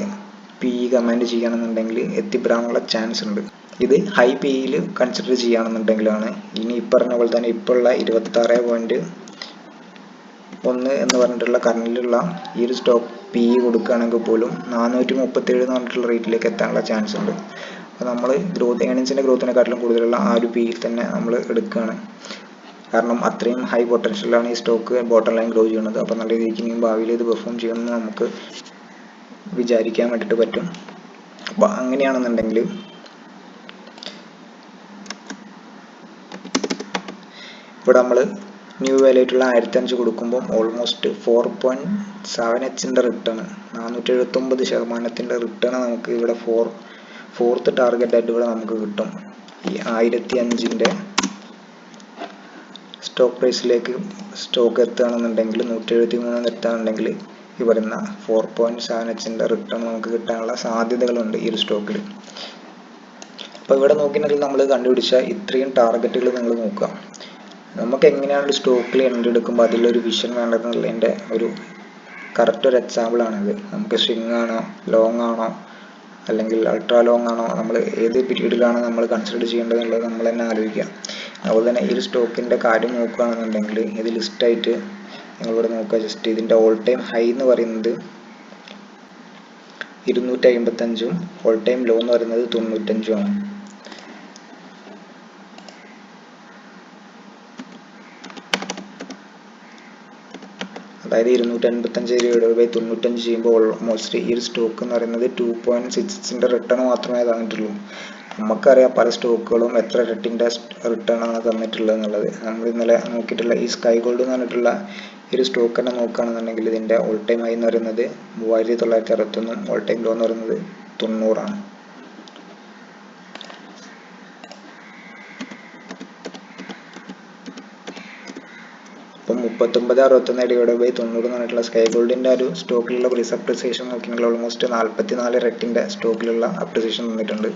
A: PE കമാൻഡ് ചെയ്യുകയാണെന്നുണ്ടെങ്കിൽ എത്തിപ്പെടാനുള്ള ചാൻസ് ഉണ്ട്. ഇത് ഹൈ PEയിൽ കൺസിഡർ ചെയ്യുകയാണെന്നുണ്ടെങ്കിലാണ്. ഇനി പറഞ്ഞ പോലെ തന്നെ ഇപ്പോഴുള്ള 26.1 എന്ന് പറഞ്ഞിട്ടുള്ള കറണ്ടിലുള്ള ഈ ഒരു സ്റ്റോക്ക് PE കൊടുക്കുകയാണെങ്കിൽ പോലും 437 എന്ന് പറഞ്ഞിട്ടുള്ള റേറ്റിലേക്ക് എത്താനുള്ള ചാൻസ് ഉണ്ട്. അപ്പോൾ നമ്മൾ ഏർണിങ്സിൻ്റെ ഗ്രോത്തിനെക്കാട്ടിലും കൂടുതലുള്ള ആ ഒരു PEയിൽ തന്നെ നമ്മൾ എടുക്കുകയാണ്. കാരണം അത്രയും ഹൈ പൊട്ടൻഷ്യലാണ് ഈ സ്റ്റോക്ക് ബോട്ടം ലൈൻ ഗ്രോ ചെയ്യുന്നത്. അപ്പോൾ നല്ല രീതിക്ക് ഇനിയും ഭാവിയിൽ ഇത് പെർഫോം ചെയ്യുമെന്ന് നമുക്ക് വിചാരിക്കാൻ വേണ്ടിയിട്ട് പറ്റും. അപ്പോൾ അങ്ങനെയാണെന്നുണ്ടെങ്കിൽ ഇവിടെ നമ്മൾ ന്യൂ വാല്യൂട്ടുള്ള 1005 കൊടുക്കുമ്പോൾ ഓൾമോസ്റ്റ് 4.7Hൻ്റെ റിട്ടേൺ 479% റിട്ടേൺ നമുക്ക് ഇവിടെ 4th ടാർഗറ്റ് ആയിട്ട് ഇവിടെ നമുക്ക് കിട്ടും. ഈ 1005ൻ്റെ സ്റ്റോക്ക് പ്രൈസിലേക്ക് സ്റ്റോക്ക് എത്തുകയാണെന്നുണ്ടെങ്കിൽ 173 എത്തുകയാണെന്നുണ്ടെങ്കിൽ ഈ പറയുന്ന 4.7Hൻ്റെ റിട്ടേൺ നമുക്ക് കിട്ടാനുള്ള സാധ്യതകളുണ്ട് ഈ ഒരു സ്റ്റോക്കിൽ. അപ്പോൾ ഇവിടെ നോക്കിയിട്ടുണ്ടെങ്കിൽ നമ്മൾ കണ്ടുപിടിച്ച ഇത്രയും ടാർഗറ്റുകൾ നിങ്ങൾ നോക്കുക. നമുക്ക് എങ്ങനെയാണ് ഒരു സ്റ്റോക്കിൽ എൻട്രി എടുക്കുമ്പോൾ അതിലൊരു വിഷൻ വേണ്ടതെന്നുള്ളതിൻ്റെ ഒരു കറക്റ്റ് ഒരു എക്സാമ്പിളാണിത്. നമുക്ക് സ്വിങ് ആണോ, ലോങ് ആണോ, അല്ലെങ്കിൽ അൾട്രാ ലോങ് ആണോ, നമ്മൾ ഏത് പീരീഡിലാണ് നമ്മൾ കൺസിഡർ ചെയ്യേണ്ടതെന്നുള്ളത് നമ്മൾ തന്നെ ആലോചിക്കുക. അതുപോലെ തന്നെ ഈ ഒരു സ്റ്റോക്കിൻ്റെ കാര്യം നോക്കുകയാണെന്നുണ്ടെങ്കിൽ ഇത് ലിസ്റ്റായിട്ട് നിങ്ങളിവിടെ നോക്കുക. ജസ്റ്റ് ഇതിൻ്റെ ഓൾ ടൈം ഹൈ എന്ന് പറയുന്നത് 255 ഓൾ ടൈം ലോ എന്ന് പറയുന്നത് 95 ആണ്. അതായത് 255/95 ചെയ്യുമ്പോൾ ഓൾമോസ്റ്റ് ഈ ഒരു സ്റ്റോക്ക് എന്ന് പറയുന്നത് 2.66ൻ്റെ റിട്ടേൺ മാത്രമേ തന്നിട്ടുള്ളൂ. നമുക്കറിയാം പല സ്റ്റോക്കുകളും എത്ര ഇരട്ടിൻ്റെ റിട്ടേൺ ആണ് തന്നിട്ടുള്ളത് എന്നുള്ളത്. നമ്മൾ ഇന്നലെ നോക്കിയിട്ടുള്ള ഈ സ്കൈ ഗോൾഡ് എന്ന് പറഞ്ഞിട്ടുള്ള ഈ ഒരു സ്റ്റോക്ക് തന്നെ നോക്കുകയാണെന്നുണ്ടെങ്കിൽ ഇതിൻ്റെ ഓൾ ടൈം ഹൈ എന്ന് പറയുന്നത് 3961, ഓൾ ടൈം ലോ എന്ന് പറയുന്നത് 90 ആണ്. അപ്പം 39.61/90 എന്ന് പറഞ്ഞിട്ടുള്ള സ്കൈ ഗോൾഡിൻ്റെ ഒരു സ്റ്റോക്കിലുള്ള പ്രൈസ് അപ്രിസിയേഷൻ നോക്കിയെങ്കിൽ ഓൾമോസ്റ്റ് 44 ഇരട്ടിൻ്റെ സ്റ്റോക്കിലുള്ള അപ്രിസിയേഷൻ തന്നിട്ടുണ്ട്.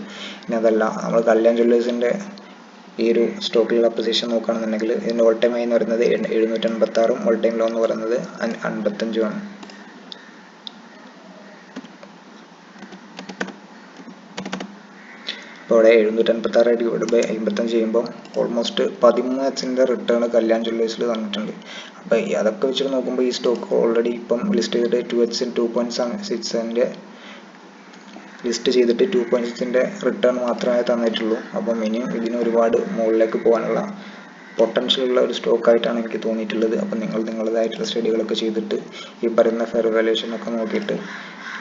A: ഇനി അതല്ല നമ്മൾ കല്യാൺ ജ്വല്ലേഴ്സിൻ്റെ ഈ ഒരു സ്റ്റോക്കിലുള്ള അപ്രിസിയേഷൻ നോക്കുകയാണെന്നുണ്ടെങ്കിൽ ഇതിൻ്റെ ഓൾ ടൈം ഹൈ എന്ന് പറയുന്നത് 786, ഓൾ ടൈം ലോ എന്ന് പറയുന്നത് 55 ആണ്. ഇപ്പോൾ ഇവിടെ 756 ഡിവൈഡ് ബൈ 55 ചെയ്യുമ്പോൾ ഓൾമോസ്റ്റ് 13x റിട്ടേൺ കല്യാൺ ജ്വല്ലേഴ്സിൽ തന്നിട്ടുണ്ട്. അപ്പോൾ അതൊക്കെ വെച്ചിട്ട് നോക്കുമ്പോൾ ഈ സ്റ്റോക്ക് ഓൾറെഡി ഇപ്പം ലിസ്റ്റ് ചെയ്തിട്ട് 2x 2.6 ലിസ്റ്റ് ചെയ്തിട്ട് 2.6 റിട്ടേൺ മാത്രമേ തന്നിട്ടുള്ളൂ. അപ്പം ഇനിയും ഇതിന് ഒരുപാട് മുകളിലേക്ക് പോകാനുള്ള പൊട്ടൻഷ്യൽ ഉള്ള ഒരു സ്റ്റോക്ക് ആയിട്ടാണ് എനിക്ക് തോന്നിയിട്ടുള്ളത്. അപ്പം നിങ്ങൾ നിങ്ങളുടേതായിട്ടുള്ള സ്റ്റഡികളൊക്കെ ചെയ്തിട്ട് ഈ പറയുന്ന ഫെയർ വാല്യൂഷൻ ഒക്കെ നോക്കിയിട്ട്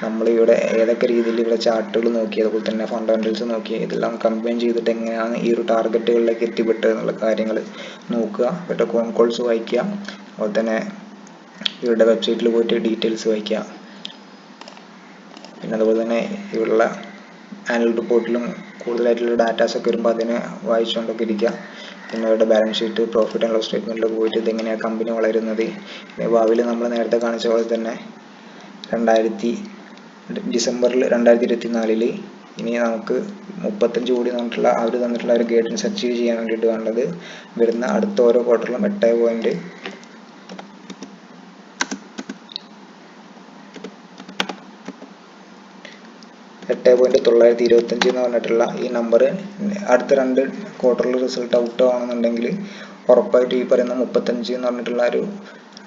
A: നമ്മൾ ഇവിടെ ഏതൊക്കെ രീതിയിൽ ഇവിടെ ചാർട്ടുകൾ നോക്കി, അതുപോലെ തന്നെ ഫണ്ടമെന്റൽസ് നോക്കി, ഇതെല്ലാം കമ്പൈൻ ചെയ്തിട്ട് എങ്ങനെയാണ് ഈ ഒരു ടാർഗറ്റുകളിലേക്ക് എത്തിപ്പെട്ടത് എന്നുള്ള കാര്യങ്ങൾ നോക്കുക. ഇവരുടെ കോൺ കോൾസ് വായിക്കുക, അതുപോലെ തന്നെ ഇവരുടെ വെബ്സൈറ്റിൽ പോയിട്ട് ഡീറ്റെയിൽസ് വായിക്കുക. പിന്നെ അതുപോലെ തന്നെ ഇവരുടെ ആനുവൽ റിപ്പോർട്ടിലും കൂടുതലായിട്ടുള്ള ഡാറ്റാസൊക്കെ വരുമ്പോൾ അതിനെ വായിച്ചുകൊണ്ടൊക്കെ ഇരിക്കുക. പിന്നെ അവരുടെ balance sheet, profit and loss സ്റ്റേറ്റ്മെൻറ്റിലൊക്കെ പോയിട്ട് ഇതെങ്ങനെയാണ് കമ്പനി വളരുന്നത്. ഭാവിയിൽ നമ്മൾ നേരത്തെ കാണിച്ച പോലെ തന്നെ ഡിസംബറിൽ 2024 ഇനി നമുക്ക് 35 കോടി തന്നിട്ടുള്ള അവർ തന്നിട്ടുള്ള ഒരു ഗൈഡൻസ് അച്ചീവ് ചെയ്യാൻ വേണ്ടിയിട്ട് വേണ്ടത് വരുന്ന അടുത്ത ഓരോ ക്വാർട്ടറിലും 8.925 എന്ന് പറഞ്ഞിട്ടുള്ള ഈ നമ്പർ അടുത്ത 2 ക്വാർട്ടറിൽ റിസൾട്ട് ഔട്ട് ആണെന്നുണ്ടെങ്കിൽ ഉറപ്പായിട്ട് ഈ പറയുന്ന 35 എന്ന് പറഞ്ഞിട്ടുള്ള ഒരു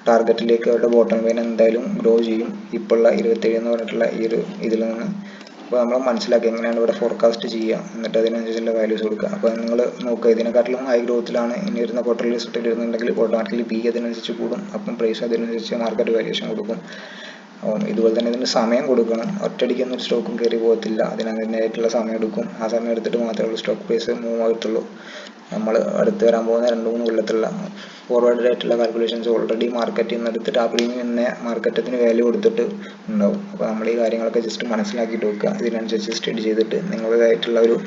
A: ടാർഗറ്റിലേക്ക് അവരുടെ ബോട്ടം ലൈൻ എന്തായാലും ഗ്രോ ചെയ്യും. ഇപ്പോഴുള്ള 27 എന്ന് പറഞ്ഞിട്ടുള്ള ഈ ഒരു ഇതിൽ നിന്ന്. അപ്പോൾ നമ്മൾ മനസ്സിലാക്കുക എങ്ങനെയാണ് ഇവിടെ ഫോർകാസ്റ്റ് ചെയ്യുക, എന്നിട്ട് അതിനനുസരിച്ചുള്ള വാല്യൂസ് കൊടുക്കുക. അപ്പോൾ നിങ്ങൾ നോക്കുക, ഇതിനെക്കാട്ടിലും ഹൈ ഗ്രോത്തിലാണ് ഇനി വരുന്ന ക്വാർട്ടർലി റിസൾട്ട് വരുന്നുണ്ടെങ്കിൽ ഓട്ടോമാറ്റിക്കലി പി അതിനനുസരിച്ച് കൂടും. അപ്പം പ്രൈസ് അതിനനുസരിച്ച് മാർക്കറ്റ് വാല്യൂഷൻ കൊടുക്കും. ഇതുപോലെ തന്നെ ഇതിന് സമയം കൊടുക്കണം. ഒറ്റയടിക്കൊന്നും സ്റ്റോക്കും കയറി പോകത്തില്ല. അതിനതിൻ്റെതായിട്ടുള്ള സമയം എടുക്കും. ആ സമയം എടുത്തിട്ട് മാത്രമേ സ്റ്റോക്ക് പ്രൈസ് മൂവ് ആകത്തുള്ളൂ. നമ്മൾ അടുത്ത് വരാൻ പോകുന്ന 2-3 കൊല്ലത്തുള്ള ഫോർവേഡ് ആയിട്ടുള്ള കാൽക്കുലേഷൻസ് ഓൾറെഡി മാർക്കറ്റിൽ നിന്ന് എടുത്തിട്ട് ആ പ്രീമിയം തന്നെ മാർക്കറ്റിന് വാല്യൂ കൊടുത്തിട്ട് ഉണ്ടാവും. അപ്പോൾ നമ്മൾ ഈ കാര്യങ്ങളൊക്കെ ജസ്റ്റ് മനസ്സിലാക്കിയിട്ട് വെക്കുക. ഇതിനനുസരിച്ച് സ്റ്റഡി ചെയ്തിട്ട് നിങ്ങളുടേതായിട്ടുള്ള ഒരു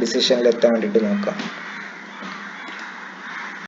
A: ഡിസിഷനിൽ എത്താൻ വേണ്ടിയിട്ട് നോക്കാം.